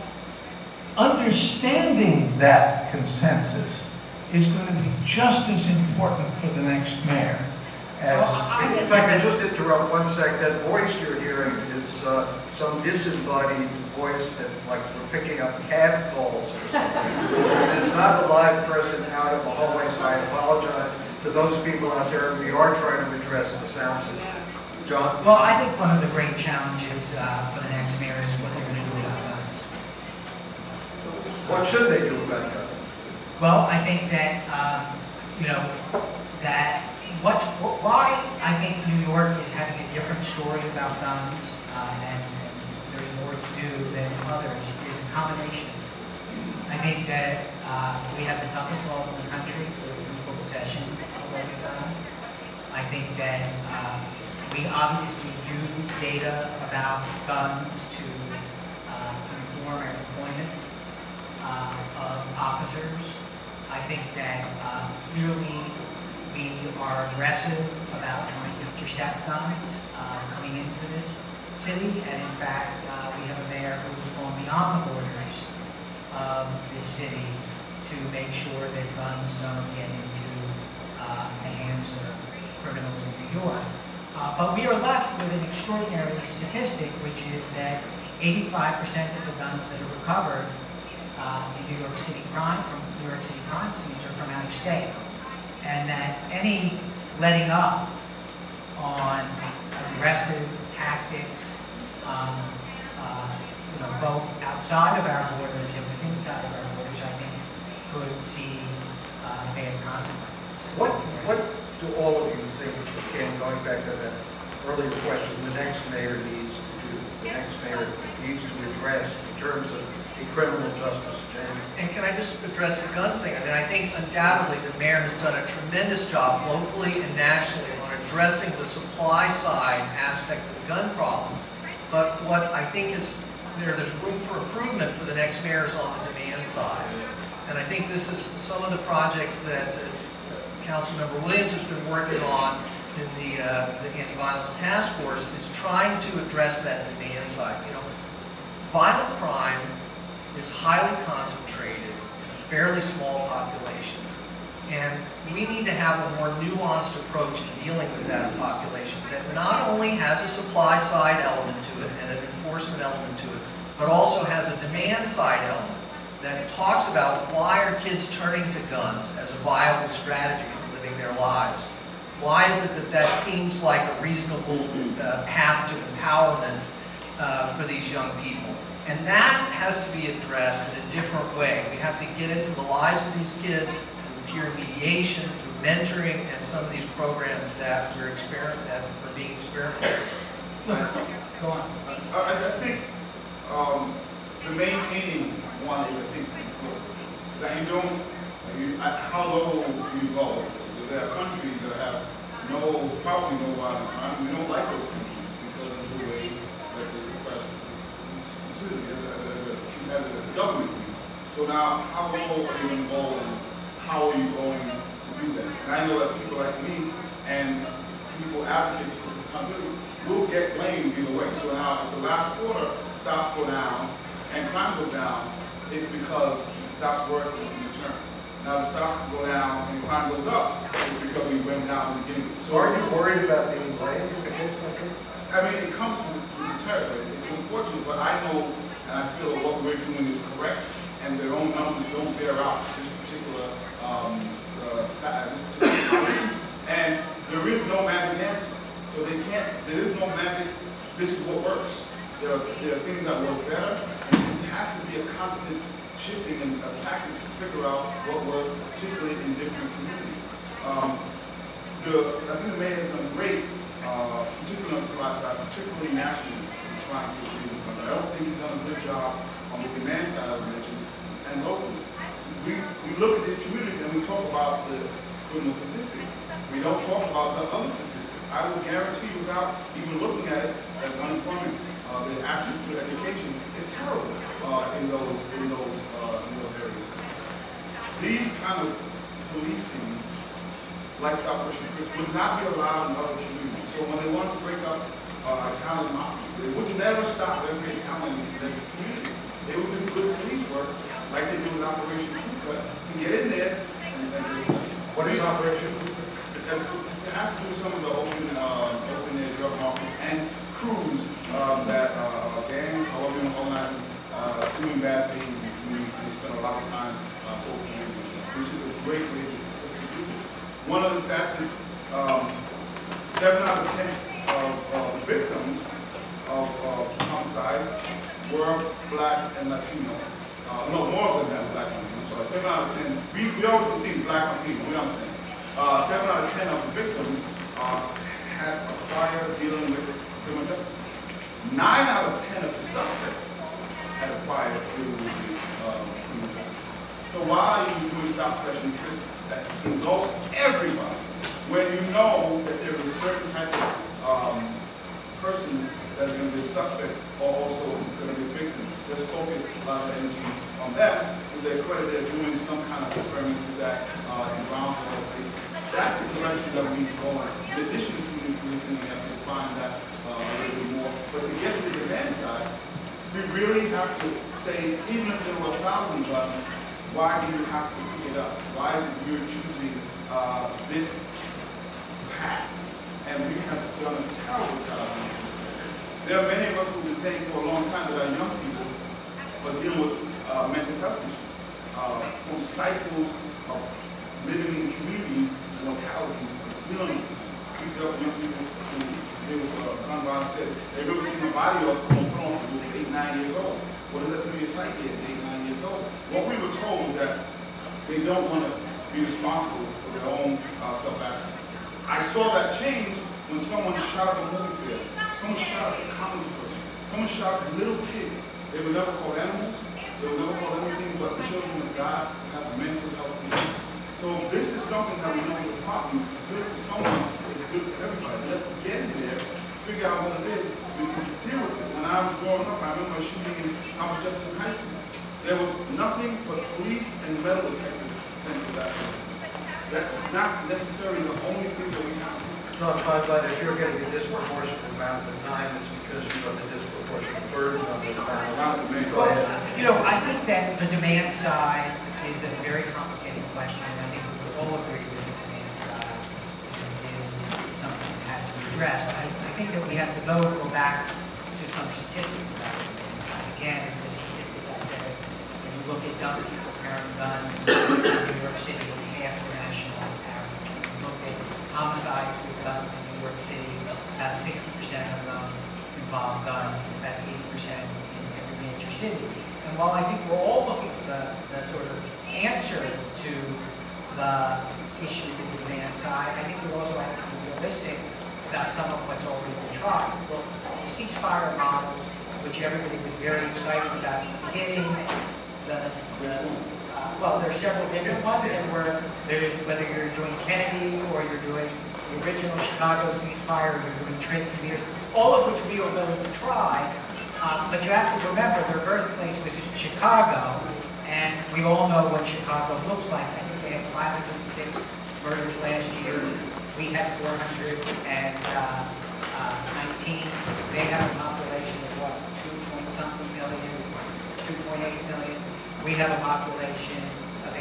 understanding that consensus is going to be just as important for the next mayor as... If I could just interrupt 1 sec, that voice you're hearing is some disembodied voice that, like, we're picking up cab calls or something. It is not a live person out of the hallway, so I apologize to those people out there. We are trying to address the sound system. John? Well, I think one of the great challenges for the next mayor is what they're going to do about guns. What should they do about that? Well, I think that, why I think New York is having a different story about guns and there's more to do than others is a combination of things. I think that we have the toughest laws in the country for legal possession of a gun. I think that we obviously use data about guns to inform our deployment of officers. I think that clearly we are aggressive about trying to intercept guns coming into this city, and in fact we have a mayor who's gone beyond the borders of this city to make sure that guns don't get into the hands of criminals in New York. But we are left with an extraordinary statistic, which is that 85% of the guns that are recovered in New York City crime scenes are from out of state, and that any letting up on aggressive tactics, both outside of our borders and within inside of our borders, I think could see bad consequences. What do all of you think, again, going back to that earlier question, the next mayor needs to do, the next mayor needs to address in terms of a criminal justice agenda? And can I just address the guns thing? I mean, I think undoubtedly the mayor has done a tremendous job locally and nationally on addressing the supply side aspect of the gun problem. But what I think is there's room for improvement for the next mayor is on the demand side. And I think this is some of the projects that Councilmember Williams has been working on in the Anti-Violence Task Force is trying to address that demand side. You know, violent crime is highly concentrated in a fairly small population. And we need to have a more nuanced approach in dealing with that population that not only has a supply side element to it and an enforcement element to it, but also has a demand side element that talks about why are kids turning to guns as a viable strategy for living their lives. Why is it that that seems like a reasonable path to empowerment for these young people? And that has to be addressed in a different way. We have to get into the lives of these kids through peer mediation, through mentoring, and some of these programs that are being experimented. Go on. I think the maintaining one is, I think, that you don't, how low do you go? So there are countries that have probably no violent crime. We don't like those countries because of the way that they suppress as a government. So now, how low are you going to go and how are you going to do that? And I know that people like me and people advocates for this country will get blamed either way. So now, if the last quarter stops go down and crime goes down, it's because it stops working in return. Now the stops go down and crime goes up, it's because we went down in the beginning. So are you worried about being blamed in the case like this? I mean, it comes with the territory. It's unfortunate, but I know and I feel that what we're doing is correct, and their own numbers don't bear out this particular, and There is no magic answer. So there is no magic, this is what works. There are things that work better, and this has to be a constant shifting and tactics to figure out what works, particularly in different communities. I think the mayor has done great, particularly on the supply side, particularly nationally, in trying to agree with them. I don't think he's done a good job on the demand side, as I mentioned, and locally. We look at these communities and we talk about the criminal statistics. We don't talk about the other statistics. I will guarantee you, without even looking at it, that unemployment, the access to education is terrible in those areas. These kind of policing, like stop-and-frisk, would not be allowed in other communities. So when they wanted to break up Italian mafia, they would never stop every Italian in the community. They would do good police work, like they do with Operation Kuka, to get in there and What is Operation Kuka? It has to do with some of the open air drug markets and crews that gangs, however you organize doing bad things. We spend a lot of time focusing on that, which is a great way to do this. One of the stats is 7 out of 10 of victims of homicide were Black and Latino. No, more than that, Black and Latino. So 7 out of 10, we always concede Black and Latino, we understand. 7 out of 10 of the victims had a prior dealing with criminal justice. 9 out of 10 of the suspects had a prior dealing with criminal justice. So why are you doing stop, press, and frisk that engulfs everybody when you know that there is a certain type of person that is going to be a suspect or also going to be a victim? Let's focus a lot of energy on that. To their credit, they're doing some kind of experiment with that in groundwater places. That's the direction that we need to go in. In addition to community policing, we have to define that a little bit more. But to get to the demand side, we really have to say, even if there were 1,000 guns, why do you have to pick it up? Why is it you're choosing this path? And we have done a terrible job. There are many of us who've been saying for a long time that our young people are dealing with mental health issues, from cycles of living in communities, localities, dealing with picked up young people who deal with gun violence. Said they've ever seen a body of put on people 8, 9 years old. What does that do to your psyche at 8, 9 years old? What we were told is that they don't want to be responsible for their own self-action. I saw that change when someone shot up a movie theater. Someone shot up a college person. Someone shot up little kids. They were never called animals. They were never called anything but children of God who have mental health issues. So this is something that we know is a problem. It's good for someone. It's good for everybody. Let's get in there, figure out what it is. We can deal with it. When I was growing up, I remember shooting in Thomas Jefferson High School. There was nothing but police and metal detectors sent to that place. That's not necessarily the only thing that we have. No, it's fine, but if you're getting a disproportionate amount of the time, it's because you have a disproportionate burden on the amount. Go ahead. You know, I think that the demand side is a very complicated question. I think we all agree that the demand side is something that has to be addressed. I think that we have to go back to some statistics about the demand side. Again, the statistic I said, when you look at young people carrying guns in New York City, it's half the national average. When you look at homicides with guns in New York City, about 60% of them involve guns. It's about 80% in every major city. And while I think we're all looking for the sort of answer to the issue with the demand side, I think we also have to be realistic about some of what's already been tried. Well, the ceasefire models, which everybody was very excited about at the beginning, well, there are several different ones, and whether you're doing Kennedy or you're doing the original Chicago ceasefire, or you're doing Tracy Beer, all of which we were willing to try. But you have to remember their birthplace was in Chicago, and we all know what Chicago looks like. I think they had 506 murders last year. We had 419. They have a population of what, 2-point-something million, 2.8 million. We have a population of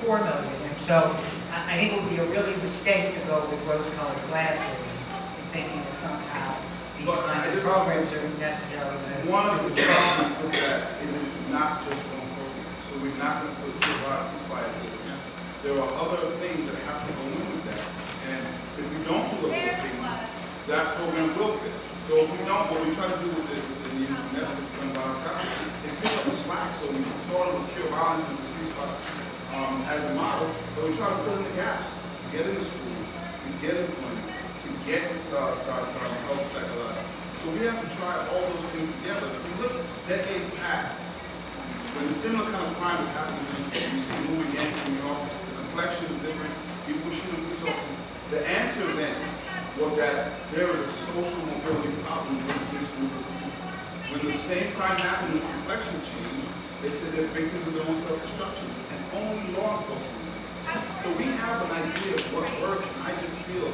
8.4 million. And so I think it would be a really mistake to go with rose-colored glasses and thinking that somehow these kinds of programs are necessarily going to... One of the problems with that is that it's not just one program. So we're not going to put ceasefires as an answer. There are other things that have to go in with that. And if we don't do that program will fit. So if we don't, what we try to do with the internet gun violence is pick up the slack. So we started with Cure Violence with the ceasefire as a model, but we try to fill in the gaps, to get in the schools, to get in funding, to get help psychological. So we have to try all those things together. If you look decades past, when the similar kind of crime is happening, you see the movie Yankee in the office, the complexion is different, people shooting police officers. The answer then was that there is a social mobility problem with this group of people. When the same crime happened and the complexion changed, they said they're victims of their own self-destruction, and only law enforcement is it. So we have an idea of what works, and I just feel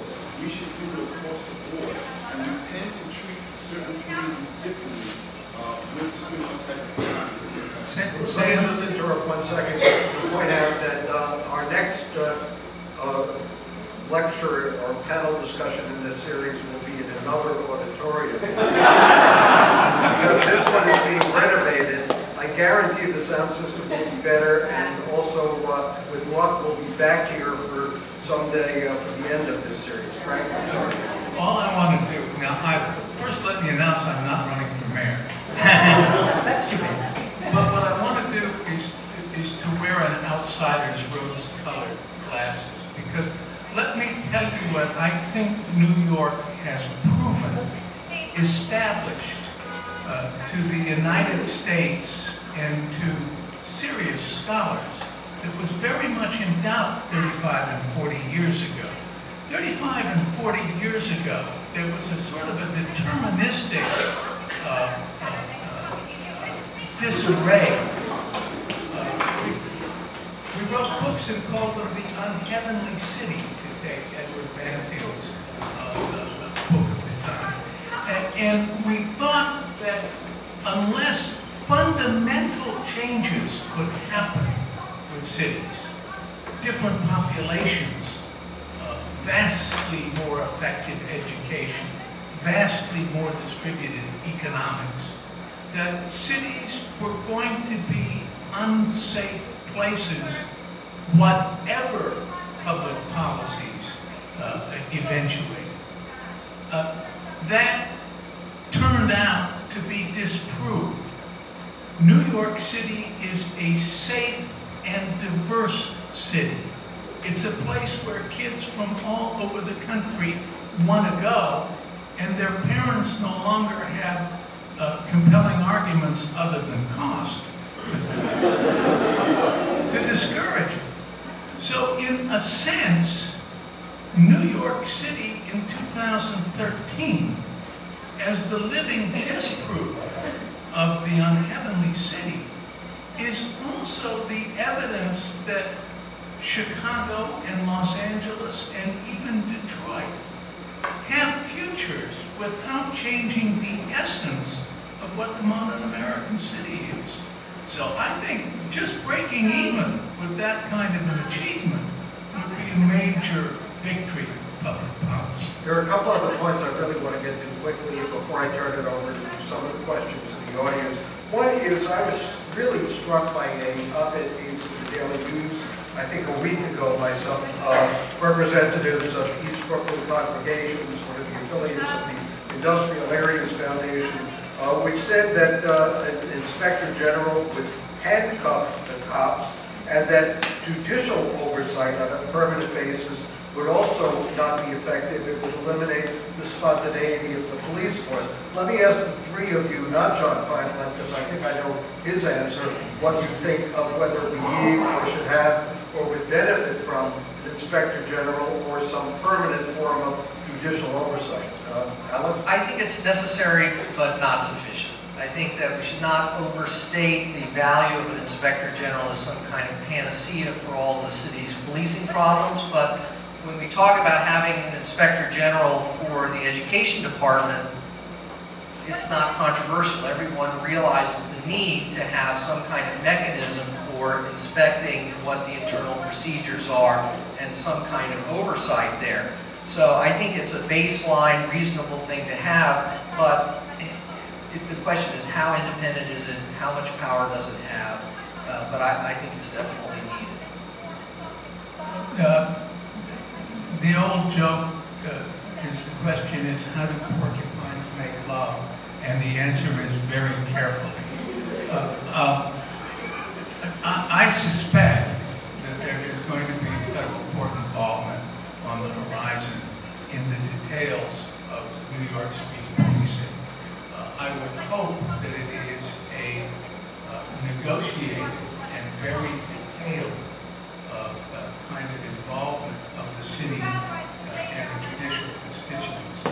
we should do it across the board, and we tend to treat certain communities differently with similar type of crimes. Say it. Just interrupt 1 second to point out that our next lecture or panel discussion in this series will be in another auditorium. Because this one is being renovated. I guarantee the sound system will be better, and also, with luck, we'll be back here for someday for the end of this series. Frank, I'm sorry. All I want to do, now, first let me announce I'm not running for mayor. That's too bad. But what I want to do is to wear an outsider's rose-colored glasses, because let me tell you what I think New York has proven, established to the United States and to serious scholars that was very much in doubt 35 and 40 years ago. 35 and 40 years ago, there was a sort of a deterministic disarray. We wrote books and called them The Unheavenly City, to take Edward Banfield's book of the time. And we thought that unless fundamental changes could happen with cities, different populations, vastly more effective education, vastly more distributed economics, that cities were going to be unsafe places, whatever public policies eventuate. That turned out to be disproved. New York City is a safe and diverse city. It's a place where kids from all over the country want to go, and their parents no longer have compelling arguments other than cost to discourage it. So in a sense, New York City in 2013, as the living disproof of the unheavenly city, is also the evidence that Chicago and Los Angeles and even Detroit have futures without changing the essence of what the modern American city is. So I think just breaking even with that kind of an achievement would be a major victory for public policy. There are a couple other points I really want to get to quickly before I turn it over to some of the questions in the audience. One is I was really struck by a op-ed piece in the Daily News, I think a week ago, by some representatives of East Brooklyn congregations, one of the affiliates of the Industrial Areas Foundation, which said that an inspector general would handcuff the cops, and that judicial oversight on a permanent basis would also not be effective. It would eliminate the spontaneity of the police force. Let me ask the three of you, not John Feinland, because I think I know his answer, what you think of whether we need or should have or would benefit from an inspector general or some permanent form of judicial oversight. Alan? I think it's necessary but not sufficient. I think that we should not overstate the value of an inspector general as some kind of panacea for all the city's policing problems, but when we talk about having an inspector general for the education department, it's not controversial. Everyone realizes the need to have some kind of mechanism for inspecting what the internal procedures are and some kind of oversight there. So I think it's a baseline, reasonable thing to have, but the question is how independent is it, how much power does it have, but I think it's definitely needed. The old joke Because the question is, how do porcupines make love? And the answer is very carefully. I suspect that there is going to be federal court involvement on the horizon in the details of New York street policing. I would hope that it is a negotiated and very detailed kind of involvement of the city and the judicial constituency.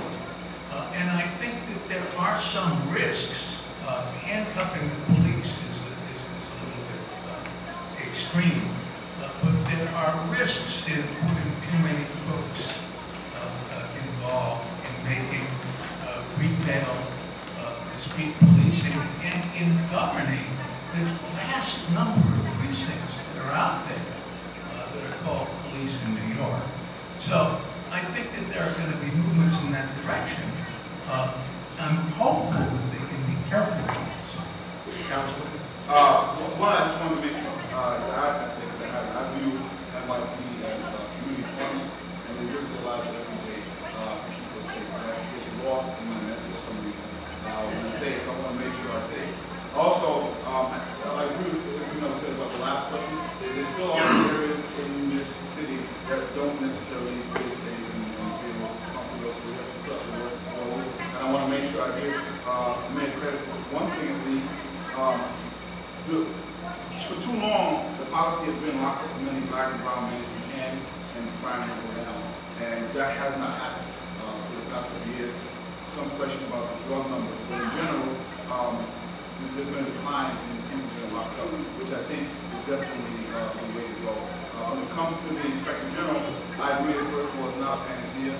And I think that there are some risks. Handcuffing the police is a little bit extreme, but there are risks in putting too many folks involved in making retail street policing and in governing this vast number of precincts that are out there that are called police in New York. So I think that there are going to be movements in that direction. I'm hopeful that they can be careful with this. Councilman? One, I just wanted to make sure, I say that I view NYPD as community partners, and they risk their lives every day to keep us safe. That gets lost in my message for some reason when I say it, so I want to make sure I say it. Also, I agree with everything that was said about the last question. There's still all areas in this city that don't necessarily feel safe and feel comfortable, so we have to start to work on those. And I want to make sure I give Mayor credit for one thing at least. For too long, the policy has been locked up many black and brown men as you can, and crime will go down. And that has not happened for the past couple of years. Some question about the drug numbers, but in general, there's been a decline in people being locked up, which I think is definitely the way to go. When it comes to the Inspector General, I agree that first of all, it's not a panacea.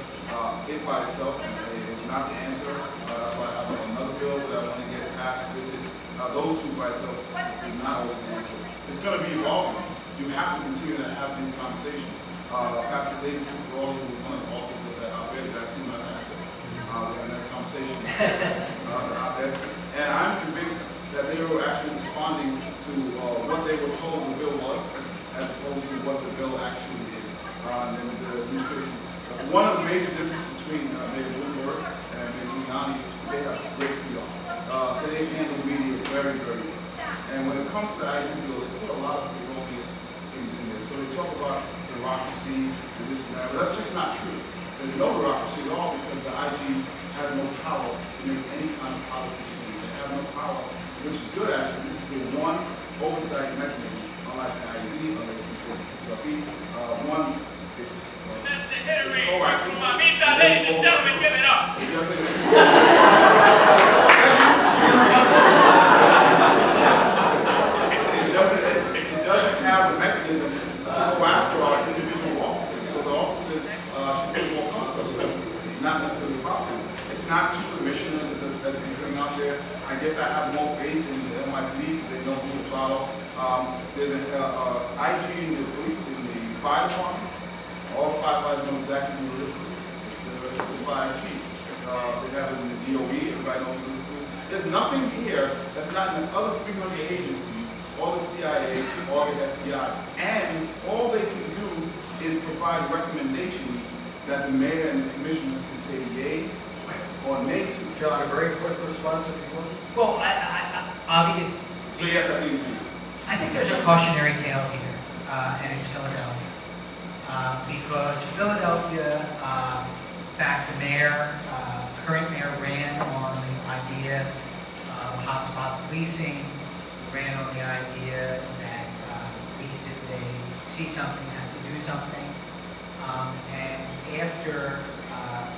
It by itself is not the answer. That's why I have another bill that I want to get passed with it. Those two by itself is not always the answer. It's going to be evolving. You have to continue to have these conversations. Pastor Daisy Cooper was one of the authors of that op-ed that I came out after. We had a nice conversation. And I'm convinced that they were actually responding to what they were told the bill was, as opposed to what the bill actually is. And then the administration. One of the major differences between Mayor Bloomberg and Mayor Giuliani is they have great PR. So they handle the media very, very well. And when it comes to the IG bill, they put a lot of erroneous things in there. So they talk about bureaucracy and this and that, but that's just not true. There's no bureaucracy at all because the IG has no power to make any kind of policy change. They have no power, which is good actually. This is the one oversight mechanism, unlike the IED, unlike CCRP. One, it's proactive. Ladies and gentlemen, give it up. It doesn't have the mechanism to go after our individual officers. So the officers should be more comfortable, not necessarily about them. It's not two commissioners that have been coming out there. I guess I have more faith in the NYPD because they know who to follow. There's an IG in the police, in the fire department. All firefighters know exactly who to listen to. It's the fire chief. They have it in the DOE, everybody knows who to listen to. There's nothing here that's not in the other 300 agencies, all the CIA, all the FBI, and all they can do is provide recommendations that the mayor and the commissioner can say yay or nay to. John, a very quick response if you want. Well, obvious. So yes, I think I think there's a cautionary tale here, and it's Philadelphia. Because Philadelphia, in fact, the mayor, current mayor ran on the idea of hotspot policing, ran on the idea that police, if they see something, have to do something. And after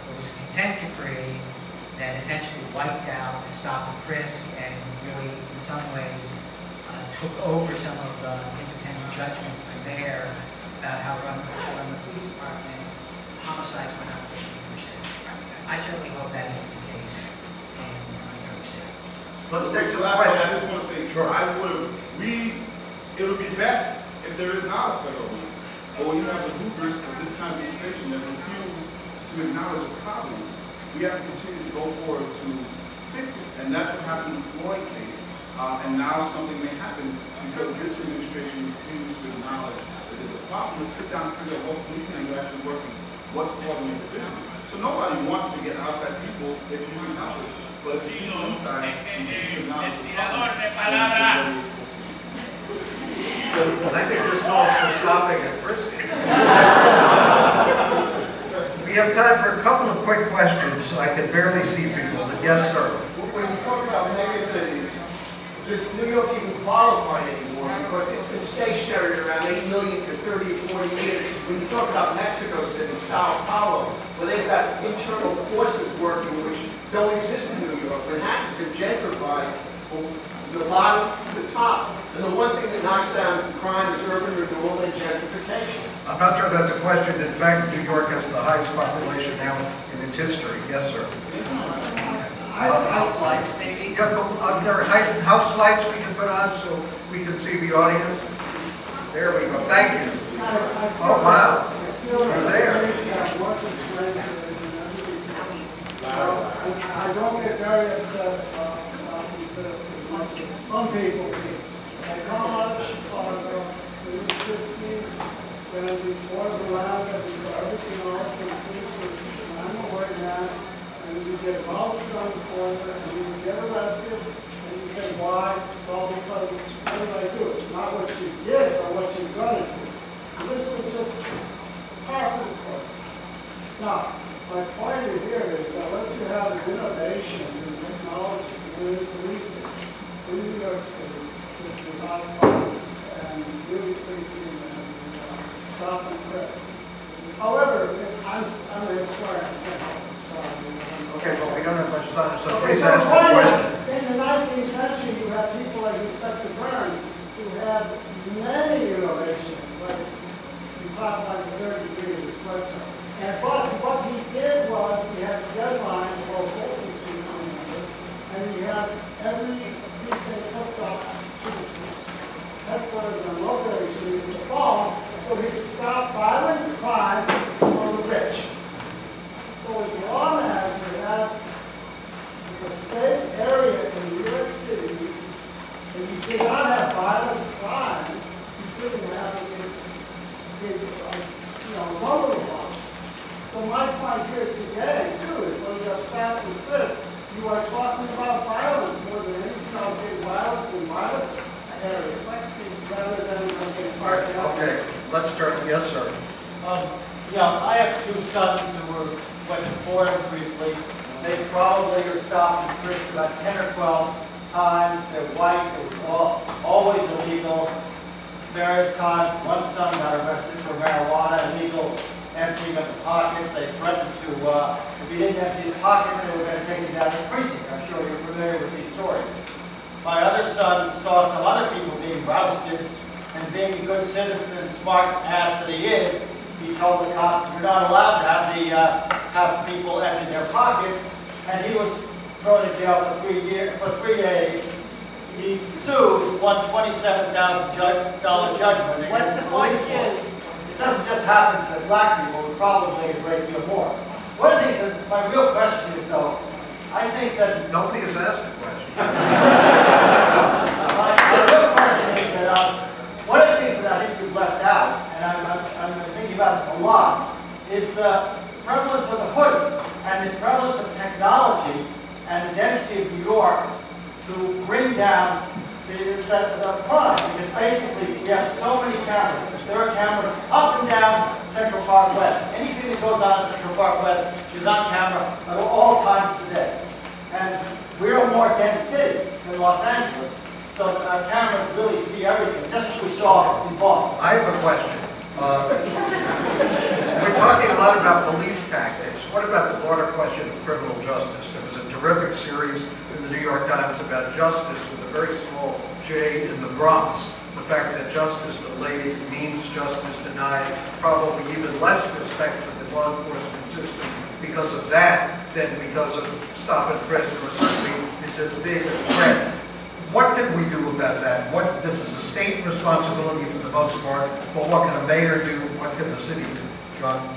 there was a consent decree that essentially wiped out the stop-and-frisk and really, in some ways, took over some of the independent judgment from there about how to run the police department, homicides went up 50%. I certainly hope that isn't the case in New York City. Let's take some I questions. just want to say, Sure. it would be best if there is not a federal law. But when you have the losers of this kind of information that refuse to acknowledge a problem, we have to continue to go forward to fix it. And that's what happened in the Floyd case. And now something may happen because this administration refuses to acknowledge that there's a problem. Let's sit down and figure out what policing is actually working. what's causing the division. So nobody wants to get outside people if you can help it. But if you know inside, you should not. Tirador de palabras. I think this calls for stopping and frisking. We have time for a couple of quick questions. I can barely see people, but yes, sir. When you talk about mega cities, does New York even qualify anymore? Because it's been stationary around 8 million for 30 or 40 years. When you talk about Mexico City, Sao Paulo, where they've got internal forces working which don't exist in New York. Manhattan's been gentrified from the bottom to the top. And the one thing that knocks down crime is urban renewal and gentrification. I'm not sure that's a question. In fact, New York has the highest population now in its history. Yes, sir. House lights, maybe? Yeah, there are house lights we can put on so we can see the audience. There we go. Thank you. Oh, wow. You're there. I don't get very upset about this as much as some people do. Like how much are the 50s when before the land and before everything else and things were away now, and you get bounced on the corner and you get arrested and you say why? Well, because what did I do? Not what you did or what you're going to do. And this was just part of the course. Now, my point here is that what you have is innovation and technology in policing in New York City with the hotspot and really policing and stop and frisk. However, I'm a historian, I can't help it, sorry. Okay, well, we don't have much time, so Okay, please so ask the the point question. is, in the 19th century, you had people like Inspector Burns who had many innovations, like you talk like the 3rd degree of the structure. And but what he did was he had deadlines for Fulton Street, and he had every precinct hooked up to headquarters and location in the phone, so he could stop violent crime on the rich. So as long as you have a safe area in New York City, and you did not have violent crime, you couldn't have vulnerable. So my point here today, too, is when you have stop and frisk, you are talking about violence more than anything else, in violent areas, rather than Okay, let's start. Yes, sir. I have 2 sons who went to Fordham briefly. They probably were stopped and frisked about 10 or 12 times. They're white, it was always illegal. Various times, one son got arrested for marijuana, illegal emptying of the pockets. They threatened to, if he didn't empty his pockets, they were going to take him down to the precinct. I'm sure you're familiar with these stories. My other son saw some other people being rousted, and being a good citizen and smart ass that he is, he told the cops, you're not allowed to have people empty their pockets, and he was thrown in jail for 3 days. He sued, won $27,000 judgment. What's the question? It doesn't just happen to black people, but probably a great deal more. One of the things that my real question is, though, I think that Nobody has asked a question. my real question is that one of the things that I think you've left out, and I'm thinking about this a lot, is the prevalence of the hood and the prevalence of technology and the density of New York to bring down the crime. Because basically, we have so many cameras. There are cameras up and down Central Park West. Anything that goes on in Central Park West is on camera at all times of the day. And we're a more dense city than Los Angeles, so that our cameras really see everything, just as we saw in Boston. I have a question. We're talking a lot about police tactics. What about the broader question of criminal justice? There was a terrific series in the New York Times about justice with a very small J in the Bronx. The fact that justice delayed means justice denied, probably even less respect for the law enforcement system because of that than because of stop and frisk, or certainly it's as big a threat. What can we do about that? This is a state responsibility for the most part, but what can a mayor do? What can the city do? John?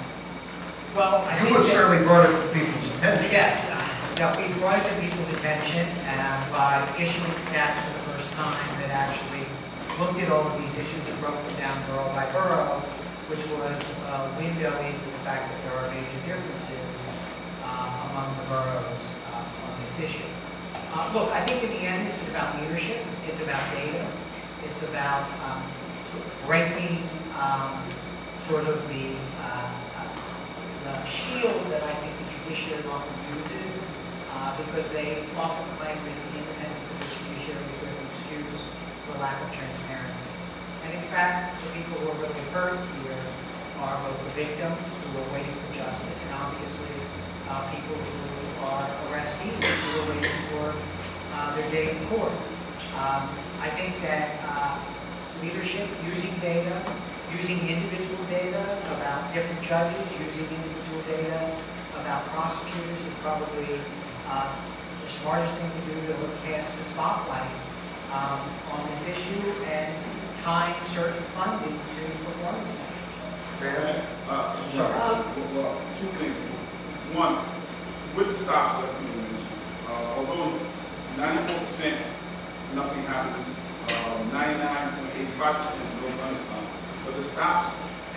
Well, I You think have that- certainly brought it to people's attention. Yes, we brought it to people's attention by issuing stats for the first time that actually looked at all of these issues and broke them down borough by borough. which was a window into the fact that there are major differences among the boroughs on this issue. Look, I think in the end this is about leadership, it's about data, it's about sort of breaking sort of the shield that I think the judiciary often uses because they often claim that the independence of the judiciary is an excuse for lack of transparency. And in fact, the people who are really hurt here are both the victims who are waiting for justice and obviously people who are arrestees who are waiting for their day in court. I think that leadership, using data, using individual data about different judges, using individual data about prosecutors is probably the smartest thing to do to cast a spotlight on this issue and tying certain funding to performance measures. Well, two things. One, with the stops that you mentioned, although 94% nothing happens, 99.85% no gun is found, but the stops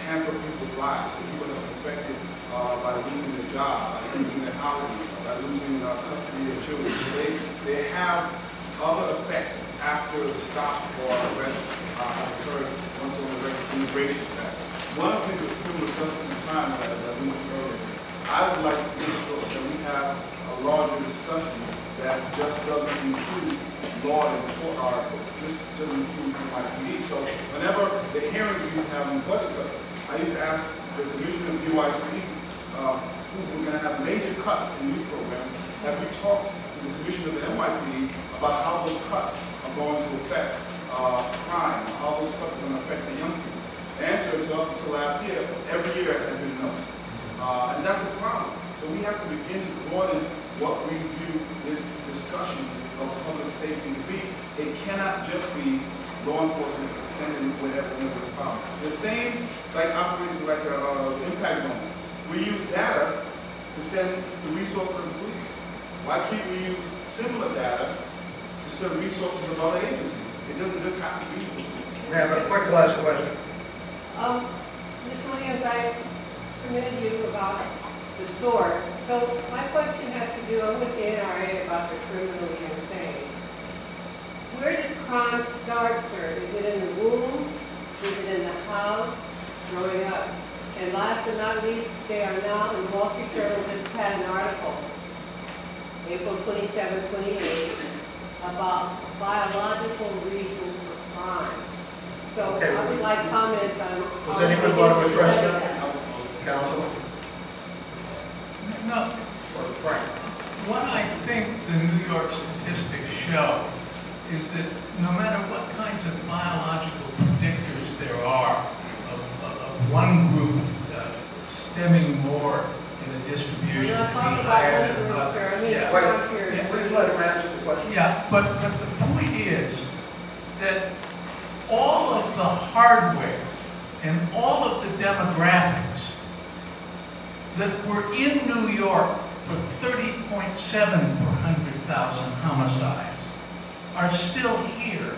hamper people's lives. So people are affected by losing their job, by losing their housing, by losing custody of children. So they have other effects after the stop or arrest have occurred once on the immigration status. One of the things with criminal justice and crime, as I mentioned earlier, I would like to make sure that we have a larger discussion that just doesn't include law enforcement, just doesn't include NYPD. So whenever the hearings we used to have in budget, I used to ask the commissioner of DYC, who we're going to have major cuts in youth programs, have you talked to the commissioner of the NYPD about how those cuts are going to affect crime, how those cuts are going to affect the young people? The answer is up until last year, every year has been enough. And that's a problem. So we have to begin to broaden what we view this discussion of public safety to be. It cannot just be law enforcement sending whatever the problem. The same like operating like an impact zone. We use data to send the resources of the police. Why can't we use similar data to send resources of other agencies? It doesn't just have to be. We have a quick last question. Ms. Williams, I commend you about the source. So my question has to do with the NRA about the criminally insane. Where does crime start, sir? Is it in the womb? Is it in the house? Growing up? And last but not least, they are now in the Wall Street Journal just had an article, April 27, 28, about biological reasons for crime. So Okay, I would like comments on. Does anyone want to address that? Council? No, Or Frank? what I think the New York statistics show is that no matter what kinds of biological predictors there are of one group stemming more in a distribution to be higher than another. Wait, please let him answer the question. Yeah, but the point is that all of the hardware and all of the demographics that were in New York for 30.7 per 100,000 homicides are still here.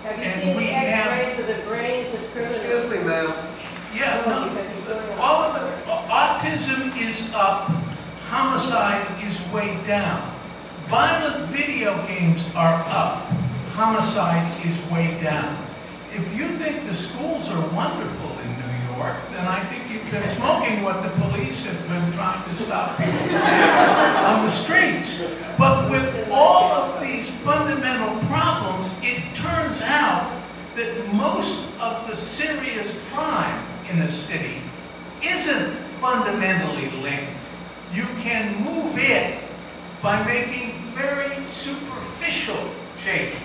Have you And seen we the X-rays of the brains of criminals? Excuse me, ma'am. Yeah, no, all of the autism is up, homicide is way down. Violent video games are up, homicide is way down. If you think the schools are wonderful in New York, then I think you've been smoking what the police have been trying to stop people from doing on the streets. But with all of these fundamental problems, it turns out that most of the serious crime in a city isn't fundamentally linked. You can move it by making very superficial changes.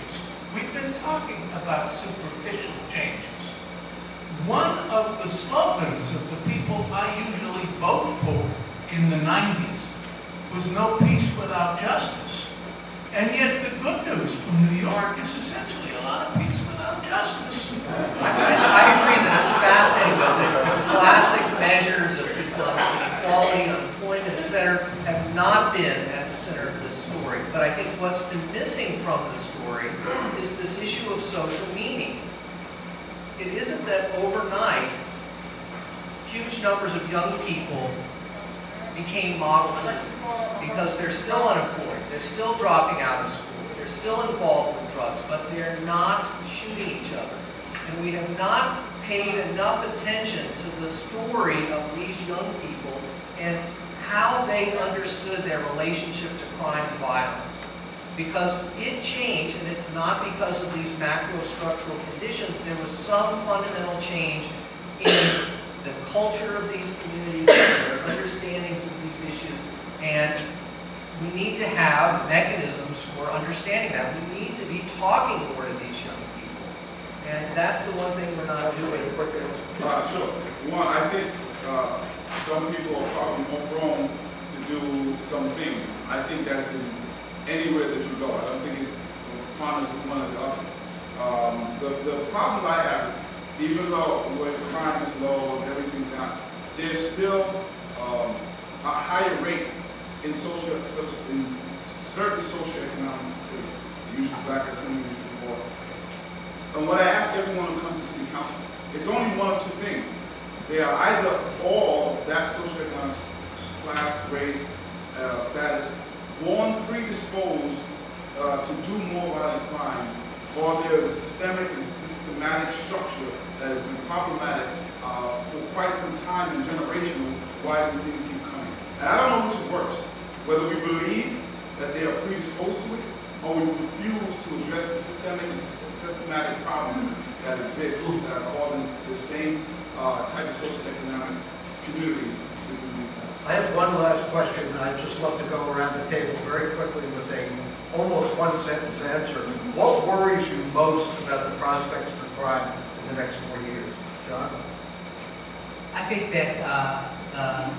We've been talking about superficial changes. One of the slogans of the people I usually vote for in the 90s was no peace without justice. And yet the good news from New York is essentially a lot of peace without justice. I agree that it's fascinating that the classic measures of equality, unemployment, etc., have not been at the center of this story. But I think what's been missing from the story is this issue of social meaning. It isn't that overnight huge numbers of young people became model citizens because they're still unemployed, they're still dropping out of school, they're still involved with drugs, but they're not shooting each other. And we have not paid enough attention to the story of these young people and how they understood their relationship to crime and violence. Because it changed, and it's not because of these macro structural conditions. There was some fundamental change in the culture of these communities, their understandings of these issues, and we need to have mechanisms for understanding that. We need to be talking more to these young people, and that's the one thing we're not doing. Sure. One, I think some people are probably more prone to do some things. I think that's in anywhere that you go. I don't think it's one as the other. The problem I have is, even though when crime is low and everything's down, there's still a higher rate in certain socioeconomic places, usually black, Latino, usually poor. And what I ask everyone who comes to city council, it's only one of two things. They are either all that socioeconomic class, race, status, born predisposed to do more violent crime, or there is a systemic and systematic structure that has been problematic for quite some time and generational why these things keep coming. And I don't know which is worse, whether we believe that they are predisposed to it, or we refuse to address the systemic and systematic problems that exist that are causing the same type of socioeconomic communities to do these types. I have one last question, and I'd just love to go around the table very quickly with a almost one-sentence answer. What worries you most about the prospects for crime in the next 4 years? John? I think that the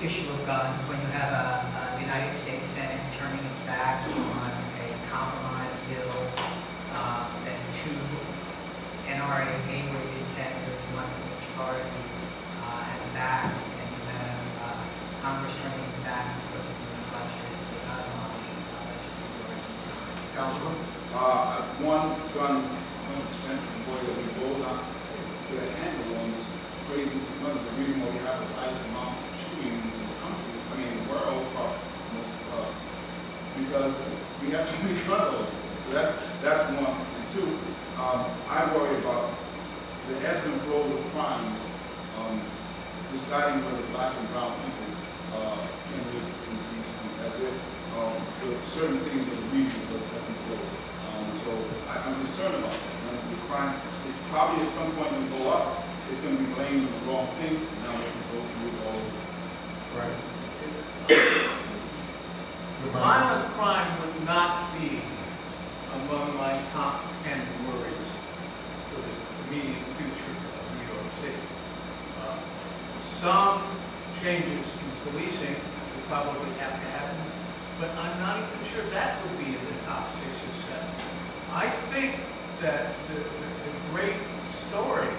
issue of guns, when you have a United States Senate turning its back on a compromise bill, then two NRA A-rated senators, one of which already has backed, and you have Congress turning its back because it's in the budget as a gun lobby, that's a pretty worrisome sign. Councilman? One, guns 100%, and boy, that we will not get a handle on this crazy guns. The reason why we have the highest amounts of shooting in the country, I mean, the world, because we have too many guns. So that's one. And two, I worry about the ebbs and flows of crimes, deciding whether black and brown people can live in peace, as if certain things of the region that can flow. So I'm concerned about that. The crime, it probably at some point will go up. It's going to be blamed on the wrong thing. Now we can go through it all over. Right. Violent crime would not be among my top 10 worries for the immediate future of New York City. Some changes in policing would probably have to happen, but I'm not even sure that would be in the top 6 or 7. I think that the great story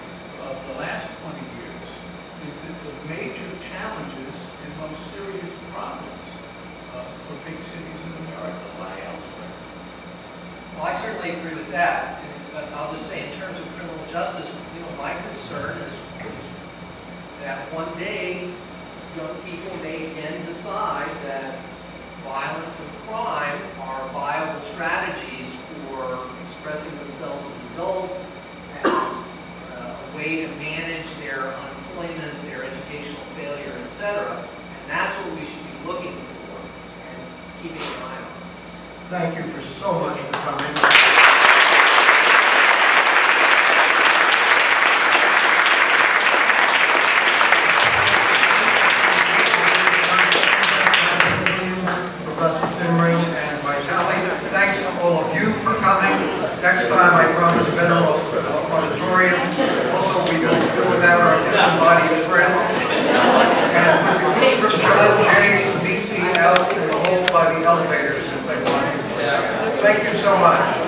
of the last 20 years is that the major challenges and most serious problems for big cities in America lie elsewhere. Well, I certainly agree with that, but I'll just say in terms of criminal justice, my concern is that one day young people may again decide that violence and crime are viable strategies for expressing themselves as adults as a way to manage their unemployment, their educational failure, etc. And that's what we should be looking for and keeping an eye on. Thank you for so much for coming. Thanks to all of you for coming. Next time I promise a better auditorium. Also, we don't do without our disembodied friend. And with the group from John Jay, meet me out in the hall by the elevators if they want. Thank you so much.